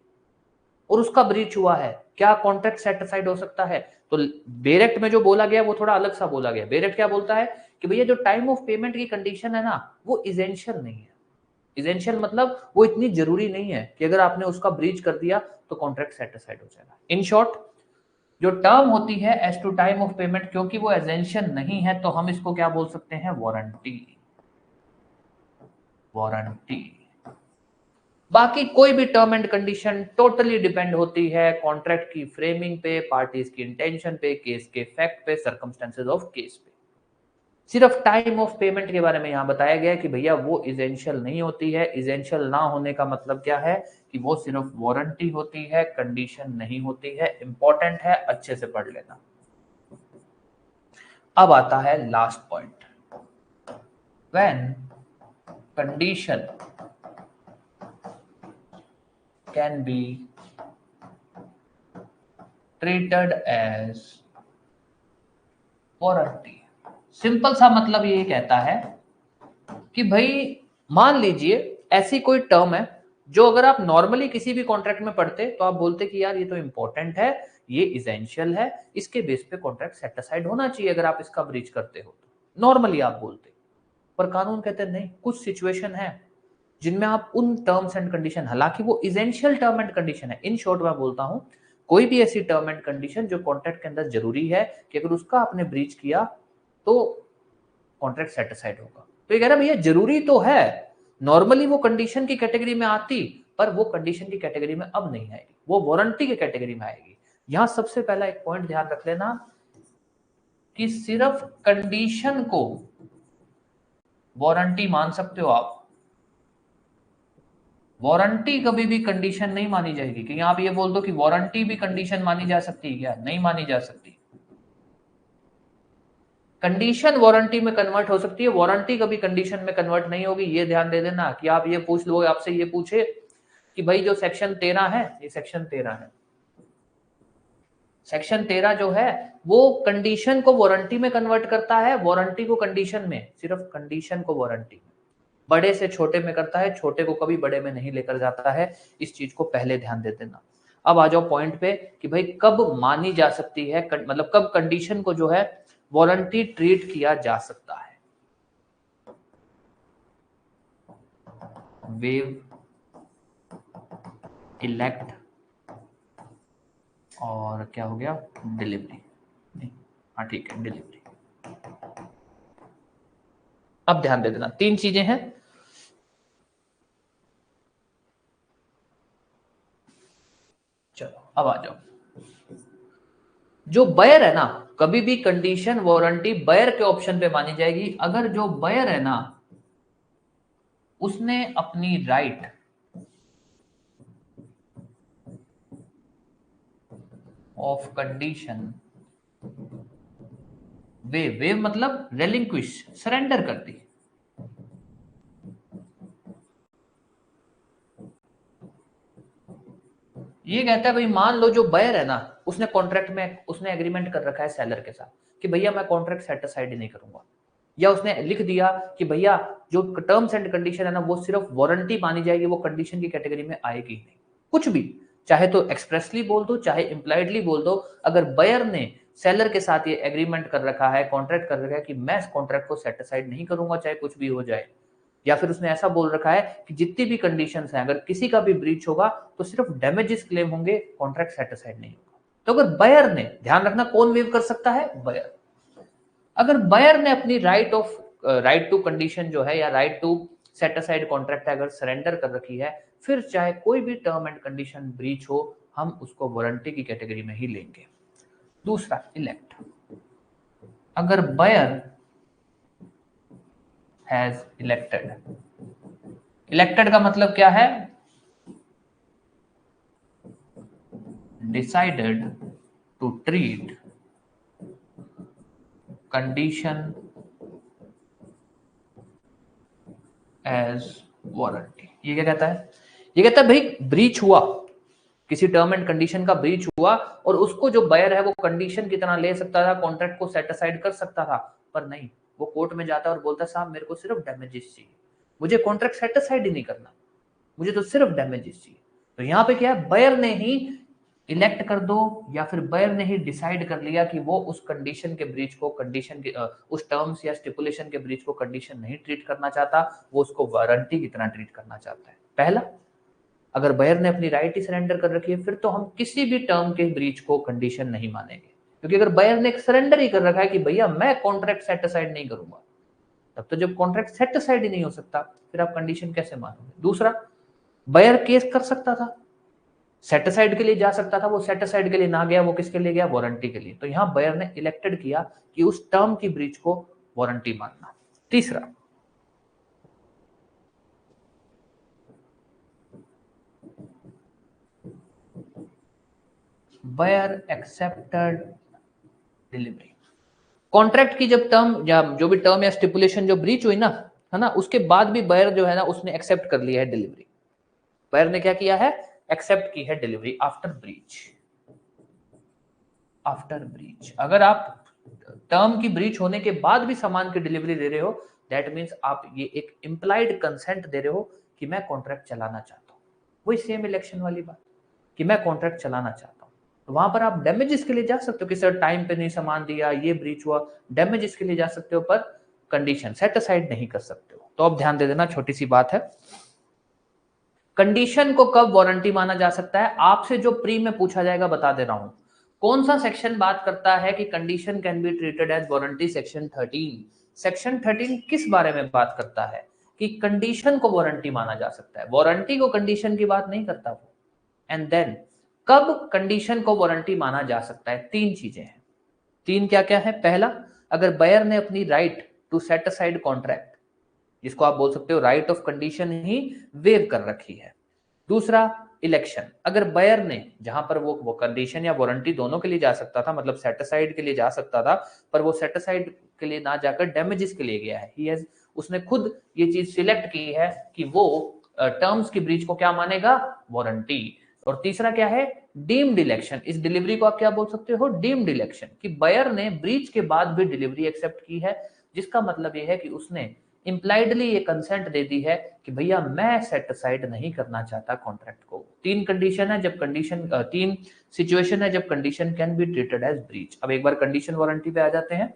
और उसका ब्रीच हुआ है, क्या कॉन्ट्रैक्ट सेट असाइड हो सकता है? तो बेरेक्ट में जो बोला गया वो थोड़ा अलग सा बोला गया। बेरेक्ट क्या बोलता है कि भैया जो टाइम ऑफ पेमेंट की कंडीशन है ना, वो इसेंशियल नहीं है। इसेंशियल मतलब वो इतनी जरूरी नहीं है कि अगर आपने उसका ब्रीच कर दिया तो कॉन्ट्रैक्ट सेट असाइड हो जाएगा। इन शॉर्ट, जो टर्म होती है as to time of payment, क्योंकि वो एसेंशियल नहीं है तो हम इसको क्या बोल सकते हैं? वारंटी। वारंटी। बाकी कोई भी term and condition totally depend होती है कॉन्ट्रैक्ट की फ्रेमिंग पे, पार्टीज की इंटेंशन पे, केस के फैक्ट पे, सर्कमस्टेंसेस ऑफ केस पे। सिर्फ टाइम ऑफ पेमेंट के बारे में यहां बताया गया है कि भैया वो इसेंशियल नहीं होती है। इसेंशियल ना होने का मतलब क्या है कि वो सिर्फ वारंटी होती है, कंडीशन नहीं होती है। इंपॉर्टेंट है, अच्छे से पढ़ लेना। अब आता है last point, when condition can be treated as warranty. Simple सा मतलब ये कहता है कि भाई मान लीजिए ऐसी कोई टर्म है जो अगर आप नॉर्मली किसी भी कॉन्ट्रैक्ट में पढ़ते तो आप बोलते कि यार ये तो इंपॉर्टेंट है, ये इसेंशियल है, इसके बेस पे कॉन्ट्रैक्ट सेट असाइड होना चाहिए अगर आप इसका ब्रीच करते हो तो नॉर्मली आप बोलते। पर कानून कहते हैं नहीं, कुछ सिचुएशन है जिनमें आप उन टर्म्स एंड कंडीशन, हालांकि वो इसेंशियल टर्म एंड कंडीशन है, इन शॉर्ट मैं बोलता हूं कोई भी ऐसी टर्म एंड कंडीशन जो कॉन्ट्रैक्ट के अंदर जरूरी है कि अगर उसका आपने ब्रीच किया तो कॉन्ट्रैक्ट सेट असाइड होगा। तो ये कह रहा है भैया जरूरी तो है, नॉर्मली वो कंडीशन की कैटेगरी में आती पर वो कंडीशन की कैटेगरी में अब नहीं आएगी, वो वारंटी की कैटेगरी में आएगी। यहां सबसे पहला एक पॉइंट ध्यान रख लेना कि सिर्फ कंडीशन को वारंटी मान सकते हो आप, वारंटी कभी भी कंडीशन नहीं मानी जाएगी। कि आप ये बोल दो कि वारंटी भी कंडीशन मानी जा सकती है क्या? नहीं मानी जा सकती। कंडीशन वारंटी में कन्वर्ट हो सकती है, वारंटी कभी कंडीशन में कन्वर्ट नहीं होगी। ये ध्यान दे देना कि आप ये पूछ लो, आपसे ये पूछे कि भाई जो सेक्शन 13 है, ये सेक्शन 13 है, सेक्शन 13 जो है वो कंडीशन को वारंटी में कन्वर्ट करता है, वारंटी को कंडीशन में, सिर्फ कंडीशन को वारंटी में, बड़े से छोटे में करता है, छोटे को कभी बड़े में नहीं लेकर जाता है। इस चीज को पहले ध्यान दे देना। अब आ जाओ पॉइंट पे कि भाई कब मानी जा सकती है, मतलब कब कंडीशन को जो है वारंटी ट्रीट किया जा सकता है। वेव, इलेक्ट और क्या हो गया, डिलीवरी। नहीं, हाँ ठीक है, डिलीवरी। अब ध्यान दे देना, तीन चीजें हैं। चलो अब आ जाओ। जो बायर है ना, कभी भी कंडीशन वारंटी बायर के ऑप्शन पे मानी जाएगी अगर जो बायर है ना उसने अपनी राइट ऑफ कंडीशन वेव मतलब रेलिंक्विश, सरेंडर कर दी। ये कहता है भाई मान लो जो बायर है ना उसने कॉन्ट्रैक्ट में उसने एग्रीमेंट कर रखा है सेलर के साथ कि भैया मैं कॉन्ट्रैक्ट सेट असाइड नहीं करूंगा, या उसने लिख दिया कि भैया जो टर्म्स एंड कंडीशन है ना वो सिर्फ वारंटी मानी जाएगी, वो कंडीशन की कैटेगरी में आएगी नहीं। कुछ भी, चाहे तो एक्सप्रेसली बोल दो चाहे इंप्लाइडली बोल दो, अगर बायर ने सेलर के साथ ये एग्रीमेंट कर रखा है, कॉन्ट्रैक्ट कर रखा है कि मैं इस कॉन्ट्रैक्ट को सेट असाइड नहीं करूंगा चाहे कुछ भी हो जाए, या फिर उसने ऐसा बोल रखा है कि जितनी भी कंडीशंस हैं अगर किसी का भी ब्रीच होगा तो सिर्फ डैमेजेस क्लेम होंगे, कॉन्ट्रैक्ट सेट असाइड नहीं होगा। तो अगर बायर ने, ध्यान रखना कौन वेव कर सकता है, बायर। अगर बायर ने अपनी राइट टू कंडीशन जो है या right to set aside contract अगर सरेंडर कर रखी है, फिर चाहे कोई भी टर्म एंड कंडीशन ब्रीच हो हम उसको वारंटी की कैटेगरी में ही लेंगे। दूसरा, इलेक्ट। अगर बायर हैज इलेक्टेड, इलेक्टेड का मतलब क्या है, decided to treat condition as warranty. ये क्या कहता है, ये कहता है भाई ब्रीच हुआ, किसी टर्म एंड कंडीशन का ब्रीच हुआ और उसको जो बायर है वो कंडीशन की तरह ले सकता था, कॉन्ट्रैक्ट को सेट असाइड कर सकता था, पर नहीं, वो कोर्ट में जाता है और बोलता है साहब मेरे को सिर्फ डैमेजेस चाहिए, मुझे कॉन्ट्रैक्ट सेट असाइड ही नहीं करना, मुझे तो सिर्फ डैमेजेस चाहिए। तो यहाँ पे क्या है, बायर ने ही इलेक्ट कर दो या फिर बायर ने ही डिसाइड कर लिया कि वो उस कंडीशन के ब्रीच को कंडीशन के उस टर्म्स या स्टिपुलेशन के ब्रीच को कंडीशन नहीं ट्रीट करना चाहता, वो उसको वारंटी की तरह ट्रीट करना चाहता है। पहला, अगर बायर ने अपनी राइट ही सरेंडर कर रखी है फिर तो हम किसी भी टर्म के ब्रीच को कंडीशन नहीं मानेंगे, क्योंकि अगर बायर ने एक सरेंडर ही कर रखा है कि भैया मैं कॉन्ट्रैक्ट सेट असाइड नहीं करूंगा, तब तो जब कॉन्ट्रैक्ट सेट असाइड ही नहीं हो सकता फिर आप कंडीशन कैसे मानोगे। दूसरा, बायर केस कर सकता था, सेट असाइड के लिए जा सकता था, वो सेट असाइड के लिए ना गया, वो किसके लिए गया, वारंटी के लिए। तो यहां बायर ने इलेक्टेड किया कि उस टर्म की ब्रीच को वारंटी मानना। तीसरा, बायर एक्सेप्टेड डिलीवरी। कॉन्ट्रैक्ट की जब टर्म या जो भी टर्म या स्टिपुलेशन जो ब्रीच हुई ना, है ना, उसके बाद भी बायर जो है ना उसने एक्सेप्ट कर लिया है डिलीवरी। बायर ने क्या किया है, एक्सेप्ट की है delivery after breach. After breach, अगर आप टर्म की ब्रीच होने के बाद भी सामान की डिलीवरी दे रहे हो, दैट मीन्स आप ये एक इंप्लाइड कंसेंट दे रहे हो कि मैं कॉन्ट्रैक्ट चलाना चाहता हूँ। वही सेम इलेक्शन वाली बात कि मैं कॉन्ट्रैक्ट चलाना चाहता हूँ, तो वहां पर आप डैमेजेस के लिए जा सकते हो कि सर टाइम पे नहीं सामान दिया, ये ब्रीच हुआ, डैमेजेस के लिए जा सकते हो, पर कंडीशन सेट असाइड नहीं कर सकते हो। तो अब ध्यान दे देना, छोटी सी बात है, कंडीशन को कब वारंटी माना जा सकता है, आपसे जो प्री में पूछा जाएगा बता दे रहा हूं। कौन सा सेक्शन बात करता है कि condition can be treated as warranty, section 13। Section 13 किस बारे में बात करता है कि कंडीशन को वारंटी माना जा सकता है, वारंटी को कंडीशन की बात नहीं करता वो। एंड देन कब कंडीशन को वारंटी माना जा सकता है, तीन चीजें हैं। तीन क्या क्या है? पहला, अगर बायर ने अपनी right to set aside contract, जिसको आप बोल सकते हो राइट ऑफ कंडीशन ही वेव कर रखी है। दूसरा, इलेक्शन, अगर बायर ने, जहां पर वो कंडीशन या वारंटी दोनों के लिए जा सकता था, मतलब सेट असाइड के लिए जा सकता था, पर वो सेट असाइड के लिए ना जाकर डैमेजेस के लिए गया है, ही हैज, उसने खुद ये चीज सिलेक्ट की है कि वो टर्म्स की ब्रीच को क्या मानेगा? वारंटी। और तीसरा क्या है? Deemed election. इस डिलीवरी को आप क्या बोल सकते हो? डीम्ड इलेक्शन, कि बायर ने ब्रीच के बाद भी डिलीवरी एक्सेप्ट की है, जिसका मतलब ये है कि उसने इंप्लाइडली ये कंसेंट दे दी है कि भैया मैं सेट असाइड नहीं करना चाहता कॉन्ट्रैक्ट को। तीन कंडीशन है जब कंडीशन, तीन सिचुएशन है जब condition can be treated as breach. अब एक बार कंडीशन वारंटी पे आ जाते हैं।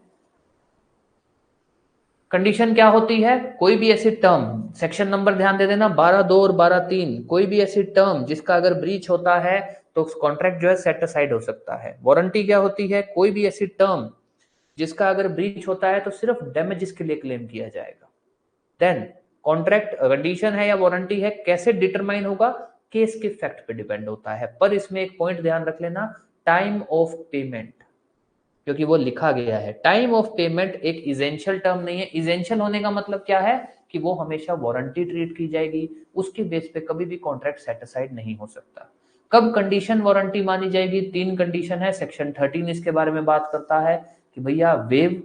कंडीशन क्या होती है? कोई भी ऐसी टर्म, सेक्शन नंबर ध्यान दे देना 12(2) और 12(3), कोई भी ऐसी टर्म जिसका अगर ब्रीच होता है तो कॉन्ट्रैक्ट जो है सेट असाइड हो सकता है। वारंटी क्या होती है? कोई भी ऐसी टर्म जिसका अगर ब्रीच होता है तो सिर्फ डैमेजेस के लिए क्लेम किया जाएगा। देन कॉन्ट्रैक्ट कंडीशन है या वारंटी है, कैसे डिटरमाइन होगा? केस के फैक्ट पे डिपेंड होता है। पर इसमें एक पॉइंट ध्यान रख लेना, टाइम ऑफ पेमेंट, क्योंकि वो लिखा गया है। टाइम ऑफ पेमेंट एक इजेंशियल टर्म नहीं है। इजेंशियल होने का मतलब क्या है? कि वो हमेशा वारंटी ट्रीट की जाएगी, उसके बेस पे कभी भी कॉन्ट्रैक्ट सेट असाइड नहीं हो सकता। कब कंडीशन वारंटी मानी जाएगी? तीन कंडीशन है, सेक्शन 13 इसके बारे में बात करता है कि भैया वेव,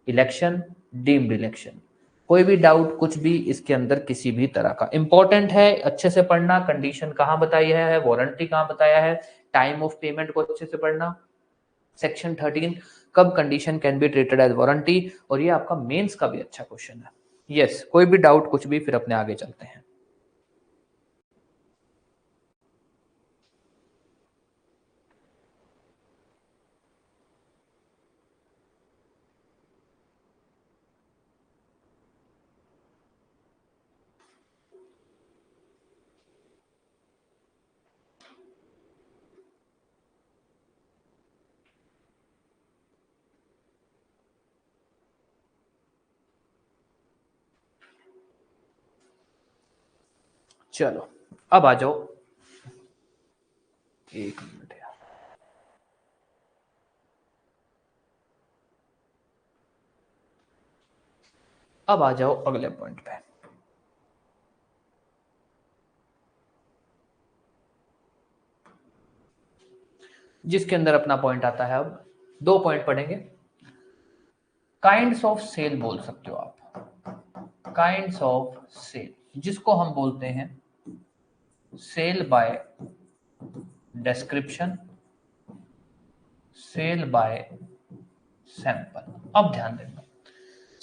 इलेक्शन, डीम्ड इलेक्शन। कोई भी डाउट कुछ भी इसके अंदर किसी भी तरह का, इंपॉर्टेंट है, अच्छे से पढ़ना। कंडीशन कहाँ बताया है, वारंटी कहाँ बताया है, टाइम ऑफ पेमेंट को अच्छे से पढ़ना। सेक्शन 13, कब condition can be treated as warranty, और ये आपका मेंस का भी अच्छा क्वेश्चन है। यस, कोई भी डाउट कुछ भी, फिर अपने आगे चलते हैं। चलो अब आ जाओ, एक मिनट यार, अब आ जाओ अगले पॉइंट पे। जिसके अंदर अपना पॉइंट आता है, अब दो पॉइंट पढ़ेंगे। काइंड्स ऑफ सेल बोल सकते हो आप, काइंड्स ऑफ सेल, जिसको हम बोलते हैं sale by description, sale by sample. अब ध्यान देना,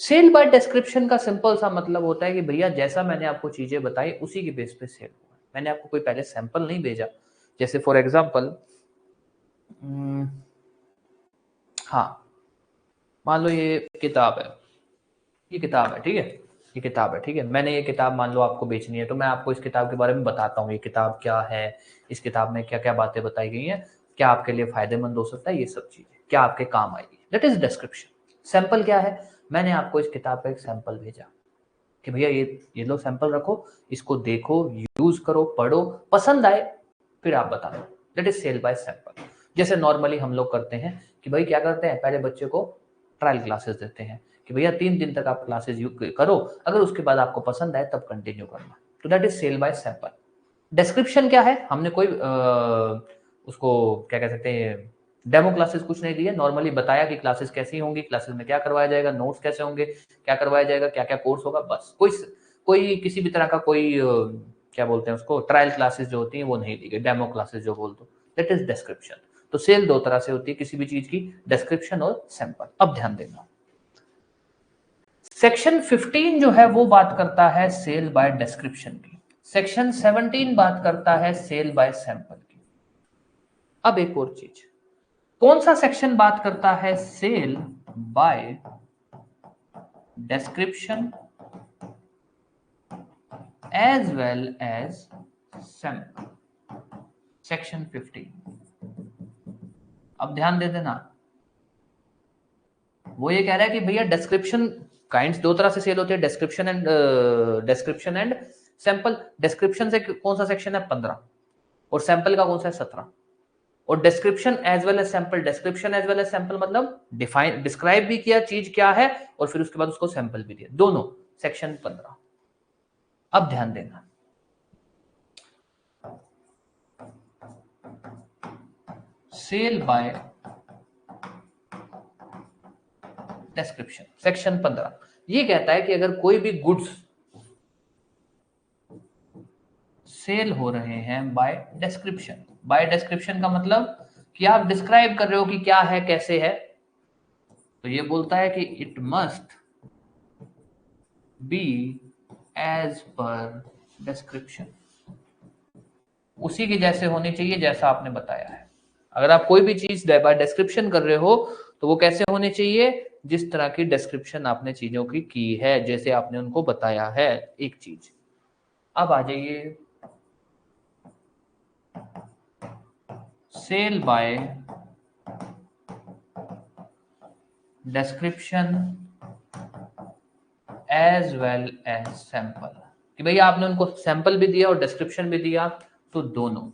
सेल बाय डिस्क्रिप्शन का सिंपल सा मतलब होता है कि भैया जैसा मैंने आपको चीजें बताई उसी के बेस पे सेल हुआ। मैंने आपको कोई पहले सैंपल नहीं भेजा। जैसे फॉर एग्जांपल, हाँ, मान लो ये किताब है, ये किताब है, ठीक है, ये किताब है, ठीक है। मैंने ये किताब मान लो आपको बेचनी है, तो मैं आपको इस किताब के बारे में बताता हूँ, ये किताब क्या है, इस किताब में क्या क्या बातें बताई गई हैं, क्या आपके लिए फायदेमंद हो सकता है, ये सब चीजें क्या आपके काम आएगी, दैट इज डिस्क्रिप्शन। सैंपल क्या है? मैंने आपको इस किताब का एक सैंपल भेजा कि भैया ये लो सैंपल रखो, इसको देखो, यूज करो, पढ़ो, पसंद आए फिर आप बता दो, that is sale by sample. जैसे नॉर्मली हम लोग करते हैं कि भाई क्या करते हैं, पहले बच्चे को ट्रायल क्लासेस देते हैं कि भैया 3 दिन तक आप क्लासेस करो, अगर उसके बाद आपको पसंद आए तब कंटिन्यू करना, तो that is sale by sample. Description क्या है? हमने कोई उसको क्या कह सकते हैं, डेमो क्लासेस कुछ नहीं दिए, नॉर्मली बताया कि क्लासेस कैसी होंगी, क्लासेस में क्या करवाया जाएगा, नोट्स कैसे होंगे, क्या करवाया जाएगा, क्या क्या कोर्स होगा, बस। कोई किसी भी तरह का कोई क्या बोलते हैं उसको, ट्रायल क्लासेस जो होती हैं वो नहीं दी गई, डेमो क्लासेस जो बोल दो, दैट इज डिस्क्रिप्शन। तो सेल दो तरह से होती है किसी भी चीज की, डिस्क्रिप्शन और सैंपल। अब ध्यान देना, सेक्शन 15 जो है वो बात करता है सेल बाय डिस्क्रिप्शन की, सेक्शन 17 बात करता है सेल बाय सैंपल की। अब एक और चीज, कौन सा सेक्शन बात करता है sale by description as well as sample? Section 15। अब ध्यान दे देना, वो ये कह रहा है कि भैया डिस्क्रिप्शन काइंड्स दो तरह से सेल होते हैं, डिस्क्रिप्शन एंड सैंपल। डिस्क्रिप्शन से कौन सा सेक्शन है 15 और सैंपल का कौन सा है 17। और description as well as sample, description as well as sample मतलब डिस्क्राइब भी किया चीज क्या है और फिर उसके बाद उसको सैंपल भी दिया, दोनों सेक्शन 15। अब ध्यान देना, सेल बाय डिस्क्रिप्शन सेक्शन 15 ये कहता है कि अगर कोई भी गुड्स सेल हो रहे हैं बाय डिस्क्रिप्शन, बाय डिस्क्रिप्शन का मतलब कि आप डिस्क्राइब कर रहे हो कि क्या है कैसे है, तो ये बोलता है कि it must be as per description, उसी के जैसे होनी चाहिए जैसा आपने बताया है। अगर आप कोई भी चीज बाय डिस्क्रिप्शन कर रहे हो तो वो कैसे होनी चाहिए, जिस तरह की डिस्क्रिप्शन आपने चीजों की है, जैसे आपने उनको बताया है एक चीज। अब आ जाइए sale by description as well as sample, कि भैया आपने उनको सैंपल भी दिया और डिस्क्रिप्शन भी दिया, तो दोनों।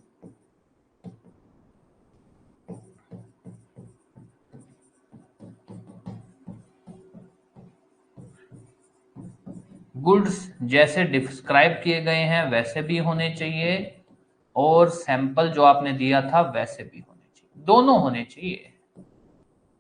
गुड्स जैसे डिस्क्राइब किए गए हैं वैसे भी होने चाहिए और सैंपल जो आपने दिया था वैसे भी होने चाहिए, दोनों होने चाहिए।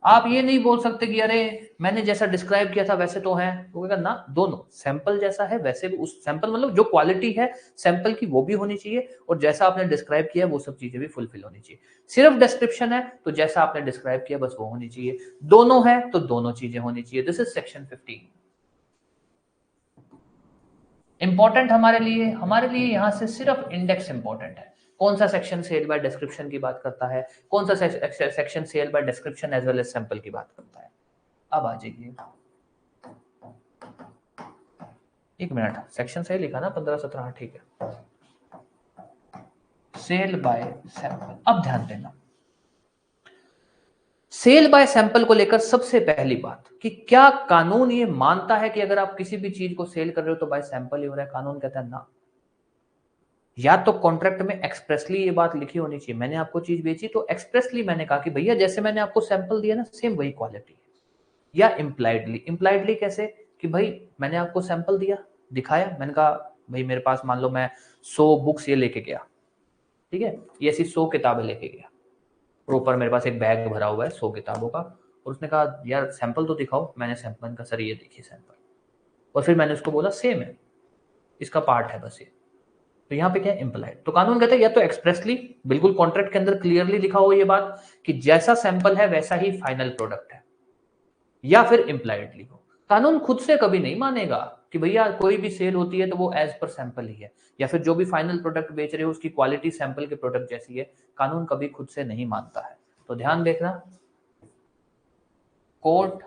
आप ये नहीं बोल सकते कि अरे मैंने जैसा डिस्क्राइब किया था वैसे तो है, तो ना, दोनों सैंपल जैसा है वैसे भी, उस सैंपल मतलब जो क्वालिटी है सैंपल की वो भी होनी चाहिए और जैसा आपने डिस्क्राइब किया वो सब चीजें भी फुलफिल होनी चाहिए। सिर्फ डिस्क्रिप्शन है तो जैसा आपने डिस्क्राइब किया बस वो होनी चाहिए, दोनों है तो दोनों चीजें होनी चाहिए। This is section 15। इंपॉर्टेंट हमारे लिए यहां से सिर्फ इंडेक्स इंपॉर्टेंट है। कौन सा सेक्शन सेल बाय डिस्क्रिप्शन की बात करता है, कौन सा section sale by description as well as sample की बात करता है। अब आ जाइए, एक मिनट, सेक्शन सही लिखा ना 15-17, ठीक है, सेल बाय सैंपल। अब ध्यान देना, सेल बाय सैंपल को लेकर सबसे पहली बात कि क्या कानून ये मानता है कि अगर आप किसी भी चीज को सेल कर रहे हो तो बाय सैंपल ही हो रहा है? कानून कहता है ना। या तो कॉन्ट्रैक्ट में एक्सप्रेसली ये बात लिखी होनी चाहिए, मैंने आपको चीज बेची तो एक्सप्रेसली मैंने कहा कि भैया जैसे मैंने आपको सैंपल दिया ना सेम वही क्वालिटी है। या इम्प्लाइडली, इम्प्लाइडली कैसे कि भाई मैंने आपको सैंपल दिया, दिखाया, मैंने कहा भाई मेरे पास मान लो मैं 100 बुक्स ये लेके गया, ठीक है, ये ऐसी 100 किताबें लेके गया, प्रॉपर मेरे पास एक बैग भरा हुआ है 100 किताबों का, और उसने कहा यार सैंपल तो दिखाओ, मैंने सैंपल का सर ये देखिए सैंपल, और फिर मैंने उसको बोला सेम है, इसका पार्ट है बस ये, तो यहाँ पे क्या है इम्प्लाइड। तो कानून कहता है या तो एक्सप्रेसली बिल्कुल कॉन्ट्रैक्ट के अंदर क्लियरली लिखा हो ये बात कि जैसा सैंपल है वैसा ही फाइनल प्रोडक्ट है, या फिर इम्प्लाइडली हो। कानून खुद से कभी नहीं मानेगा कि भैया कोई भी सेल होती है तो वो एज पर सैंपल ही है, या फिर जो भी फाइनल प्रोडक्ट बेच रहे हो उसकी क्वालिटी सैंपल के प्रोडक्ट जैसी है, कानून कभी खुद से नहीं मानता है। तो ध्यान देखना, कोर्ट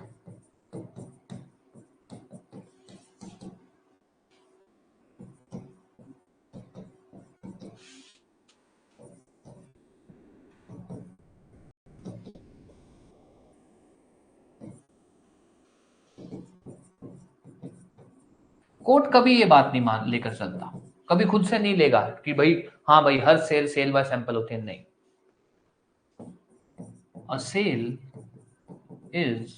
कोर्ट कभी ये बात नहीं मान लेकर चलता, कभी खुद से नहीं लेगा कि भाई हाँ भाई हर सेल सेल बाय सैंपल होती है, नहीं। A sale is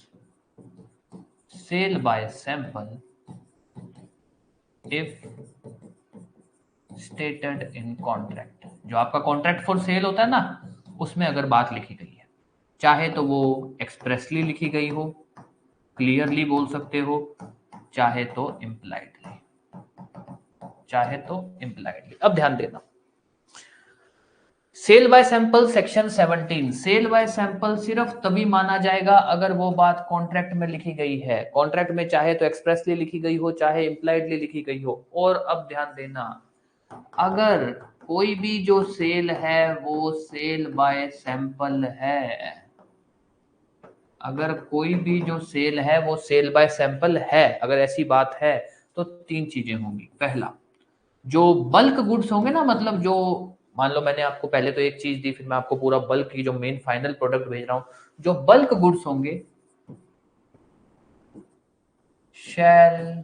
sale by sample if stated in contract. जो आपका कॉन्ट्रैक्ट फॉर सेल होता है ना, उसमें अगर बात लिखी गई है, चाहे तो वो एक्सप्रेसली लिखी गई हो, क्लियरली बोल सकते हो, चाहे तो इम्प्लाइडली, चाहे तो इम्प्लाइडली। अब ध्यान देना, sale by sample section 17, sale by sample सिर्फ तभी माना जाएगा अगर वो बात कॉन्ट्रैक्ट में लिखी गई है, कॉन्ट्रैक्ट में चाहे तो एक्सप्रेसली लिखी गई हो चाहे इम्प्लाइडली लिखी गई हो। और अब ध्यान देना, अगर कोई भी जो सेल है वो सेल बाय सैंपल है, अगर कोई भी जो सेल है वो सेल बाय सैंपल है, अगर ऐसी बात है तो तीन चीजें होंगी। पहला, जो बल्क गुड्स होंगे ना, मतलब जो मान लो मैंने आपको पहले तो एक चीज दी फिर मैं आपको पूरा बल्क की जो मेन फाइनल प्रोडक्ट भेज रहा हूं, जो बल्क गुड्स होंगे shall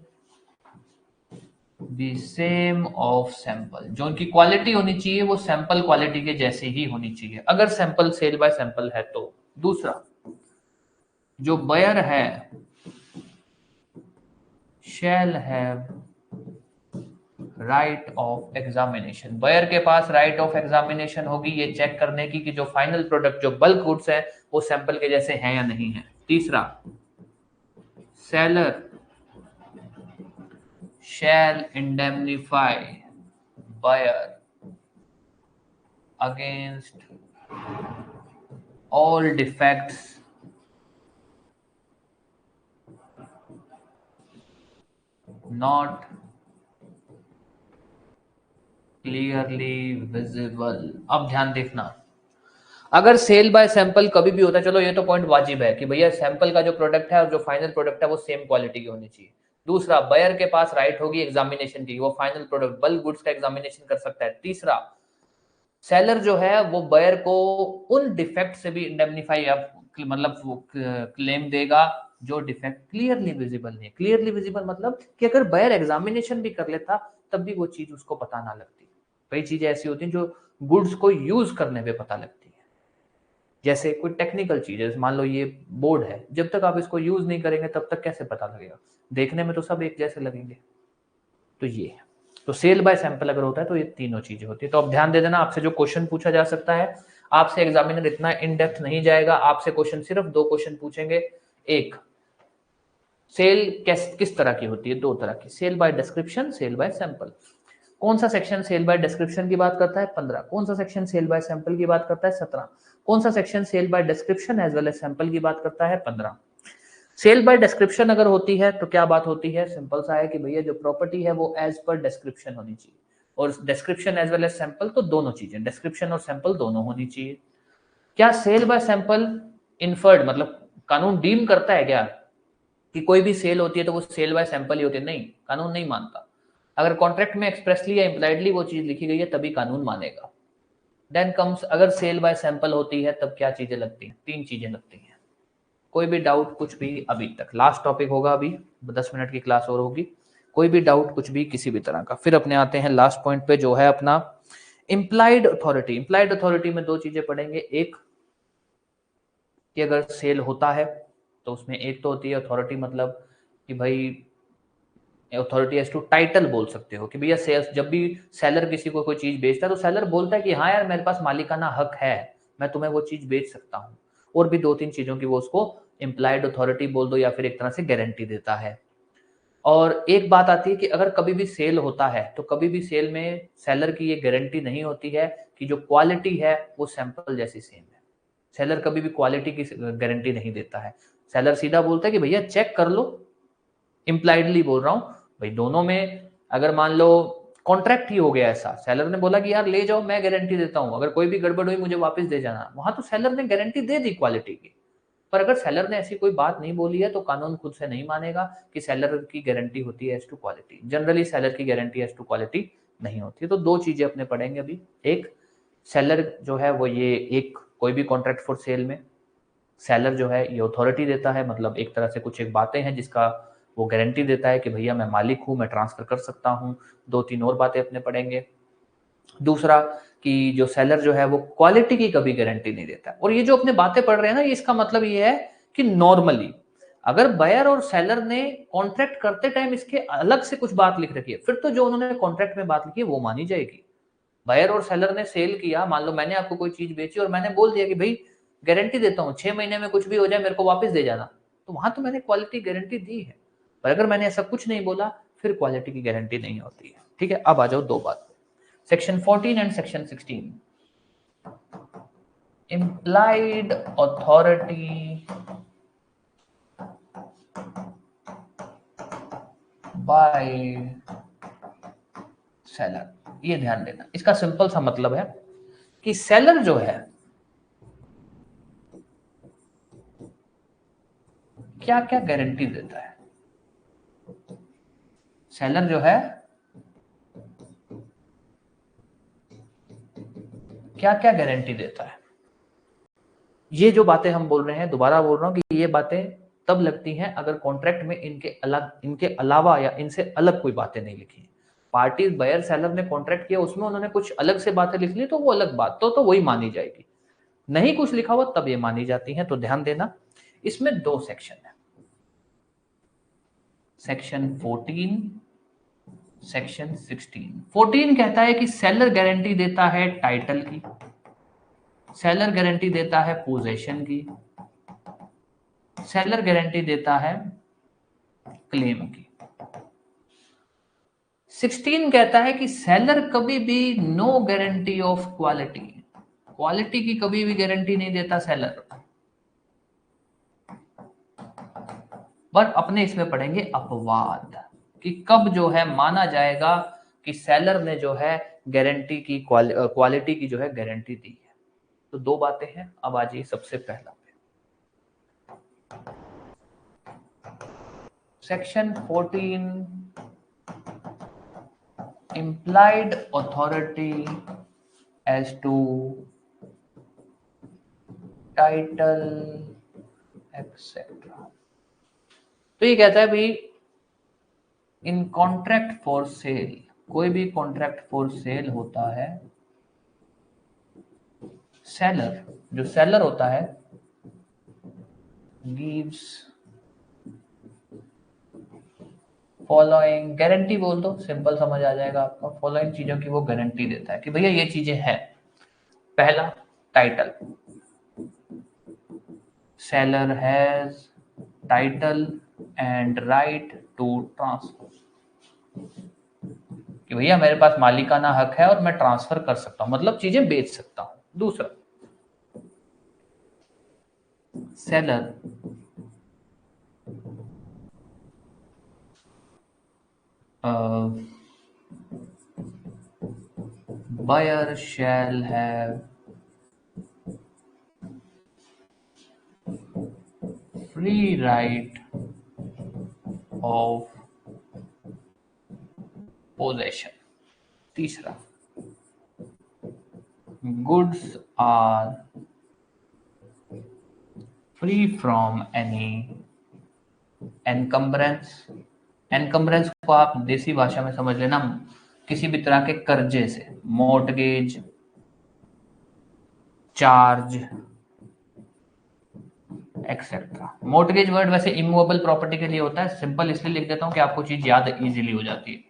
be same of sample, जो उनकी क्वालिटी होनी चाहिए वो सैंपल क्वालिटी के जैसे ही होनी चाहिए अगर सैंपल सेल बाय सैंपल है तो। दूसरा, जो बायर है shall have right of examination, buyer के पास राइट ऑफ एग्जामिनेशन होगी ये चेक करने की कि जो फाइनल प्रोडक्ट जो बल्क गुड्स है वो सैंपल के जैसे हैं या नहीं है। तीसरा, seller shall indemnify buyer against all defects not clearly visible। अब ध्यान देखना, अगर सेल बाय सैंपल कभी भी होता है, चलो ये तो पॉइंट वाजिब है कि भैया सैंपल का जो प्रोडक्ट है और जो फाइनल प्रोडक्ट है वो सेम क्वालिटी की होनी चाहिए। दूसरा, बायर के पास राइट होगी एग्जामिनेशन की, वो फाइनल प्रोडक्ट बल्क गुड्स का एग्जामिनेशन कर सकता है। तीसरा, सेलर जो है वो बायर को उन डिफेक्ट से भी इंडेमनीफाई मतलब वो क्लेम देगा जो डिफेक्ट क्लियरली विजिबल नहीं है। क्लियरली विजिबल मतलब कि अगर बायर एग्जामिनेशन भी कर लेता तब भी वो चीज उसको पता ना लगती। कई चीजें ऐसी होती हैं जो गुड्स को यूज करने पे पता लगती है, जैसे कोई टेक्निकल चीज है, मान लो ये बोर्ड है, जब तक आप इसको यूज नहीं करेंगे तब तक कैसे पता लगेगा, देखने में तो सब एक जैसे लगेंगे। तो ये है, तो सेल बाय सैंपल अगर होता है तो ये तीनों चीजें होती है। तो अब ध्यान दे देना, आपसे जो क्वेश्चन पूछा जा सकता है, आपसे एग्जामिनर इतना इन डेप्थ नहीं जाएगा, आपसे क्वेश्चन सिर्फ दो क्वेश्चन पूछेंगे। एक, सेल किस तरह की होती है, दो तरह की, sale by description, sale by sample. कौन सा सेक्शन सेल बाय डिस्क्रिप्शन की बात करता है, 15। कौन सा सेक्शन सेल बाय सैंपल की बात करता है, 17। कौन सा section sale by description as well as sample की बात करता है, 15। सेल बाय डिस्क्रिप्शन अगर होती है तो क्या बात होती है, सिंपल सा है कि भैया जो प्रॉपर्टी है वो एज पर डिस्क्रिप्शन होनी चाहिए, और description as well as sample तो दोनों चीजें, डिस्क्रिप्शन और सैंपल दोनों होनी चाहिए। क्या सेल बाय सैंपल इन्फर्ड मतलब कानून डीम करता है क्या कि कोई भी सेल होती है तो वो सेल बाय सैंपल ही होती है? नहीं, कानून नहीं मानता। अगर कॉन्ट्रैक्ट में एक्सप्रेसली या इम्प्लाइडली वो चीज लिखी गई है तभी कानून मानेगा। देन कम्स, अगर सेल बाय सैंपल होती है तब क्या चीजें लगती हैं, तीन चीजें लगती हैं। कोई भी डाउट कुछ भी अभी तक, लास्ट टॉपिक होगा अभी, 10 मिनट की क्लास और होगी, कोई भी डाउट कुछ भी किसी भी तरह का। फिर अपने आते हैं लास्ट पॉइंट पे जो है अपना इम्प्लाइड अथॉरिटी। इम्प्लाइड अथॉरिटी में दो चीजें पढ़ेंगे, एक कि अगर सेल होता है तो उसमें एक तो होती है अथॉरिटी, मतलब कि भाई अथॉरिटी एज टू टाइटल बोल सकते हो कि भैया सेल्स, जब भी सेलर किसी को कोई चीज बेचता है तो सेलर बोलता है कि हाँ यार मेरे पास मालिकाना हक है, मैं तुम्हें वो चीज बेच सकता हूँ। और भी दो तीन चीजों की वो उसको इम्प्लाइड अथॉरिटी बोल दो या फिर एक तरह से गारंटी देता है। और एक बात आती है कि अगर कभी भी सेल होता है तो कभी भी सेल में सेलर की ये गारंटी नहीं होती है कि जो क्वालिटी है वो सैंपल जैसी सेम है। सेलर कभी भी क्वालिटी की गारंटी नहीं देता है, सेलर सीधा बोलता है कि भैया चेक कर लो। इम्प्लाइडली बोल रहा हूँ भाई, दोनों में अगर मान लो कॉन्ट्रैक्ट ही हो गया ऐसा, सेलर ने बोला कि यार ले जाओ मैं गारंटी देता हूँ, अगर कोई भी गड़बड़ हुई मुझे वापस दे जाना, वहां तो सेलर ने गारंटी दे दी क्वालिटी की। पर अगर सेलर ने ऐसी कोई बात नहीं बोली है तो कानून खुद से नहीं मानेगा कि सेलर की गारंटी होती है as to quality. Generally seller की गारंटी एज टू क्वालिटी नहीं होती। तो दो चीजें अपने पढ़ेंगे अभी, एक सेलर जो है वो ये एक कोई भी कॉन्ट्रैक्ट फॉर सेल में सेलर जो है ये अथॉरिटी देता है, मतलब एक तरह से कुछ एक बातें हैं जिसका वो गारंटी देता है कि भैया मैं मालिक हूं, मैं ट्रांसफर कर सकता हूं। दो तीन और बातें अपने पढ़ेंगे। दूसरा कि जो सेलर जो है वो क्वालिटी की कभी गारंटी नहीं देता। और ये जो अपने बातें पढ़ रहे हैं ना, इसका मतलब ये है कि नॉर्मली अगर बायर और सेलर ने कॉन्ट्रैक्ट करते टाइम इसके अलग से कुछ बात लिख रखी है, फिर तो जो उन्होंने कॉन्ट्रैक्ट में बात लिखी है वो मानी जाएगी। बायर और सेलर ने सेल किया, मान लो मैंने आपको कोई चीज बेची और मैंने बोल दिया कि भाई गारंटी देता हूँ 6 महीने में कुछ भी हो जाए मेरे को वापस दे जाना, तो वहां तो मैंने क्वालिटी गारंटी दी है। पर अगर मैंने ऐसा कुछ नहीं बोला फिर क्वालिटी की गारंटी नहीं होती है। ठीक है, अब आ जाओ दो बात, section 14 and section 16। implied authority by seller। ये ध्यान देना, इसका सिंपल सा मतलब है कि सेलर जो है क्या क्या गारंटी देता है। सेलर जो है क्या क्या गारंटी देता है। ये जो बातें हम बोल रहे हैं, दोबारा बोल रहा हूं कि ये बातें तब लगती हैं अगर कॉन्ट्रैक्ट में इनके अलावा या इनसे अलग कोई बातें नहीं लिखी। पार्टी बायर सेलर ने कॉन्ट्रैक्ट किया, उसमें उन्होंने कुछ अलग से बातें लिख ली तो वो अलग बात, तो वही मानी जाएगी। नहीं कुछ लिखा हुआ तब ये मानी जाती है। तो ध्यान देना, इसमें 2 सेक्शन है, सेक्शन 14, सेक्शन 16। 14 कहता है कि सेलर गारंटी देता है टाइटल की, सेलर गारंटी देता है पोजेशन की, सेलर गारंटी देता है क्लेम की। 16 कहता है कि सेलर कभी भी no guarantee of quality, quality की कभी भी गारंटी नहीं देता सेलर। पर अपने इसमें पढ़ेंगे अपवाद, कि कब जो है माना जाएगा कि सेलर ने जो है गारंटी की क्वालिटी की जो है गारंटी दी है। तो 2 बातें हैं। अब आ जाइए सबसे पहला पे, section 14, implied authority as to title etc। तो ये कहता है भाई, इन कॉन्ट्रैक्ट फॉर सेल, कोई भी कॉन्ट्रैक्ट फॉर सेल होता है, सेलर, जो सेलर होता है, गिव्स फॉलोइंग, गारंटी बोल दो, सिंपल समझ आ जाएगा आपका। फॉलोइंग चीजों की वो गारंटी देता है कि भैया ये चीजें हैं। पहला, title, seller has title and right to transfer, कि भैया मेरे पास मालिकाना हक है और मैं ट्रांसफर कर सकता हूं, मतलब चीजें बेच सकता हूं। दूसरा, seller buyer shall have free right of possession। तीसरा, goods are free from any encumbrance। एनकम्ब्रेंस को आप देसी भाषा में समझ लेना, किसी भी तरह के कर्जे से, mortgage, charge etcetera. Mortgage word वैसे इमूवेबल प्रॉपर्टी के लिए होता है, सिंपल इसलिए लिख देता हूं कि आपको चीज याद इजीली हो जाती है।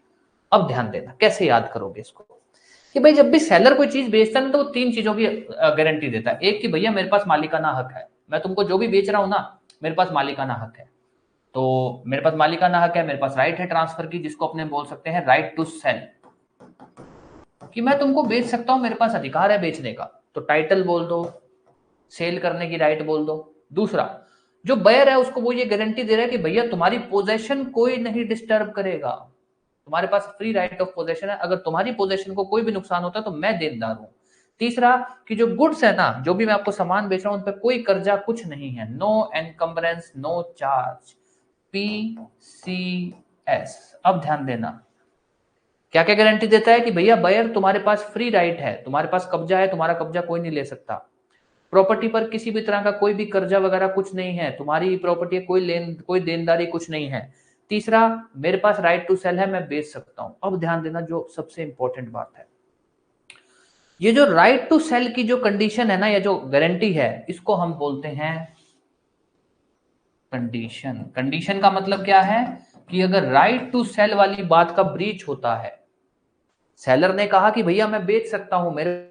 अब ध्यान देना, कैसे याद करोगे इसको, कि भाई जब भी सेलर कोई चीज बेचता है तो वो 3 चीजों की गारंटी देता है। एक, कि भैया मेरे पास मालिकाना हक है, मैं तुमको जो भी बेच रहा हूं ना, मेरे पास मालिकाना हक है। तो मेरे पास मालिकाना हक है, मेरे पास राइट है ट्रांसफर की, जिसको अपने बोल सकते हैं राइट टू सेल, कि मैं तुमको बेच सकता हूं, मेरे पास अधिकार है बेचने का। तो टाइटल बोल दो, सेल करने की राइट बोल दो। दूसरा, जो बायर है उसको वो ये गारंटी दे रहा है कि भैया तुम्हारी पोजेशन कोई नहीं डिस्टर्ब करेगा, तुम्हारे पास फ्री राइट ऑफ पोजेशन है, अगर तुम्हारी पोजेशन को कोई भी नुकसान होता है तो मैं देनदार हूं। तीसरा, कि जो गुड्स है ना, जो भी मैं आपको सामान बेच रहा हूं, उन पर कोई कर्जा कुछ नहीं है, no encumbrance no charge, PCS। अब ध्यान देना, क्या क्या गारंटी देता है, कि भैया बायर तुम्हारे पास फ्री राइट है, तुम्हारे पास कब्जा है, तुम्हारा कब्जा कोई नहीं ले सकता। प्रॉपर्टी पर किसी भी तरह का कोई भी कर्जा वगैरह कुछ नहीं है, तुम्हारी प्रॉपर्टी कोई देनदारी कुछ नहीं है। तीसरा, मेरे पास राइट टू सेल है, मैं बेच सकता हूं। अब ध्यान देना, जो सबसे इंपॉर्टेंट बात है, ये जो राइट टू सेल की जो कंडीशन है ना, या जो गारंटी है, इसको हम बोलते हैं कंडीशन। कंडीशन का मतलब क्या है, कि अगर राइट टू सेल वाली बात का ब्रीच होता है, सेलर ने कहा कि भैया मैं बेच सकता हूं, मेरे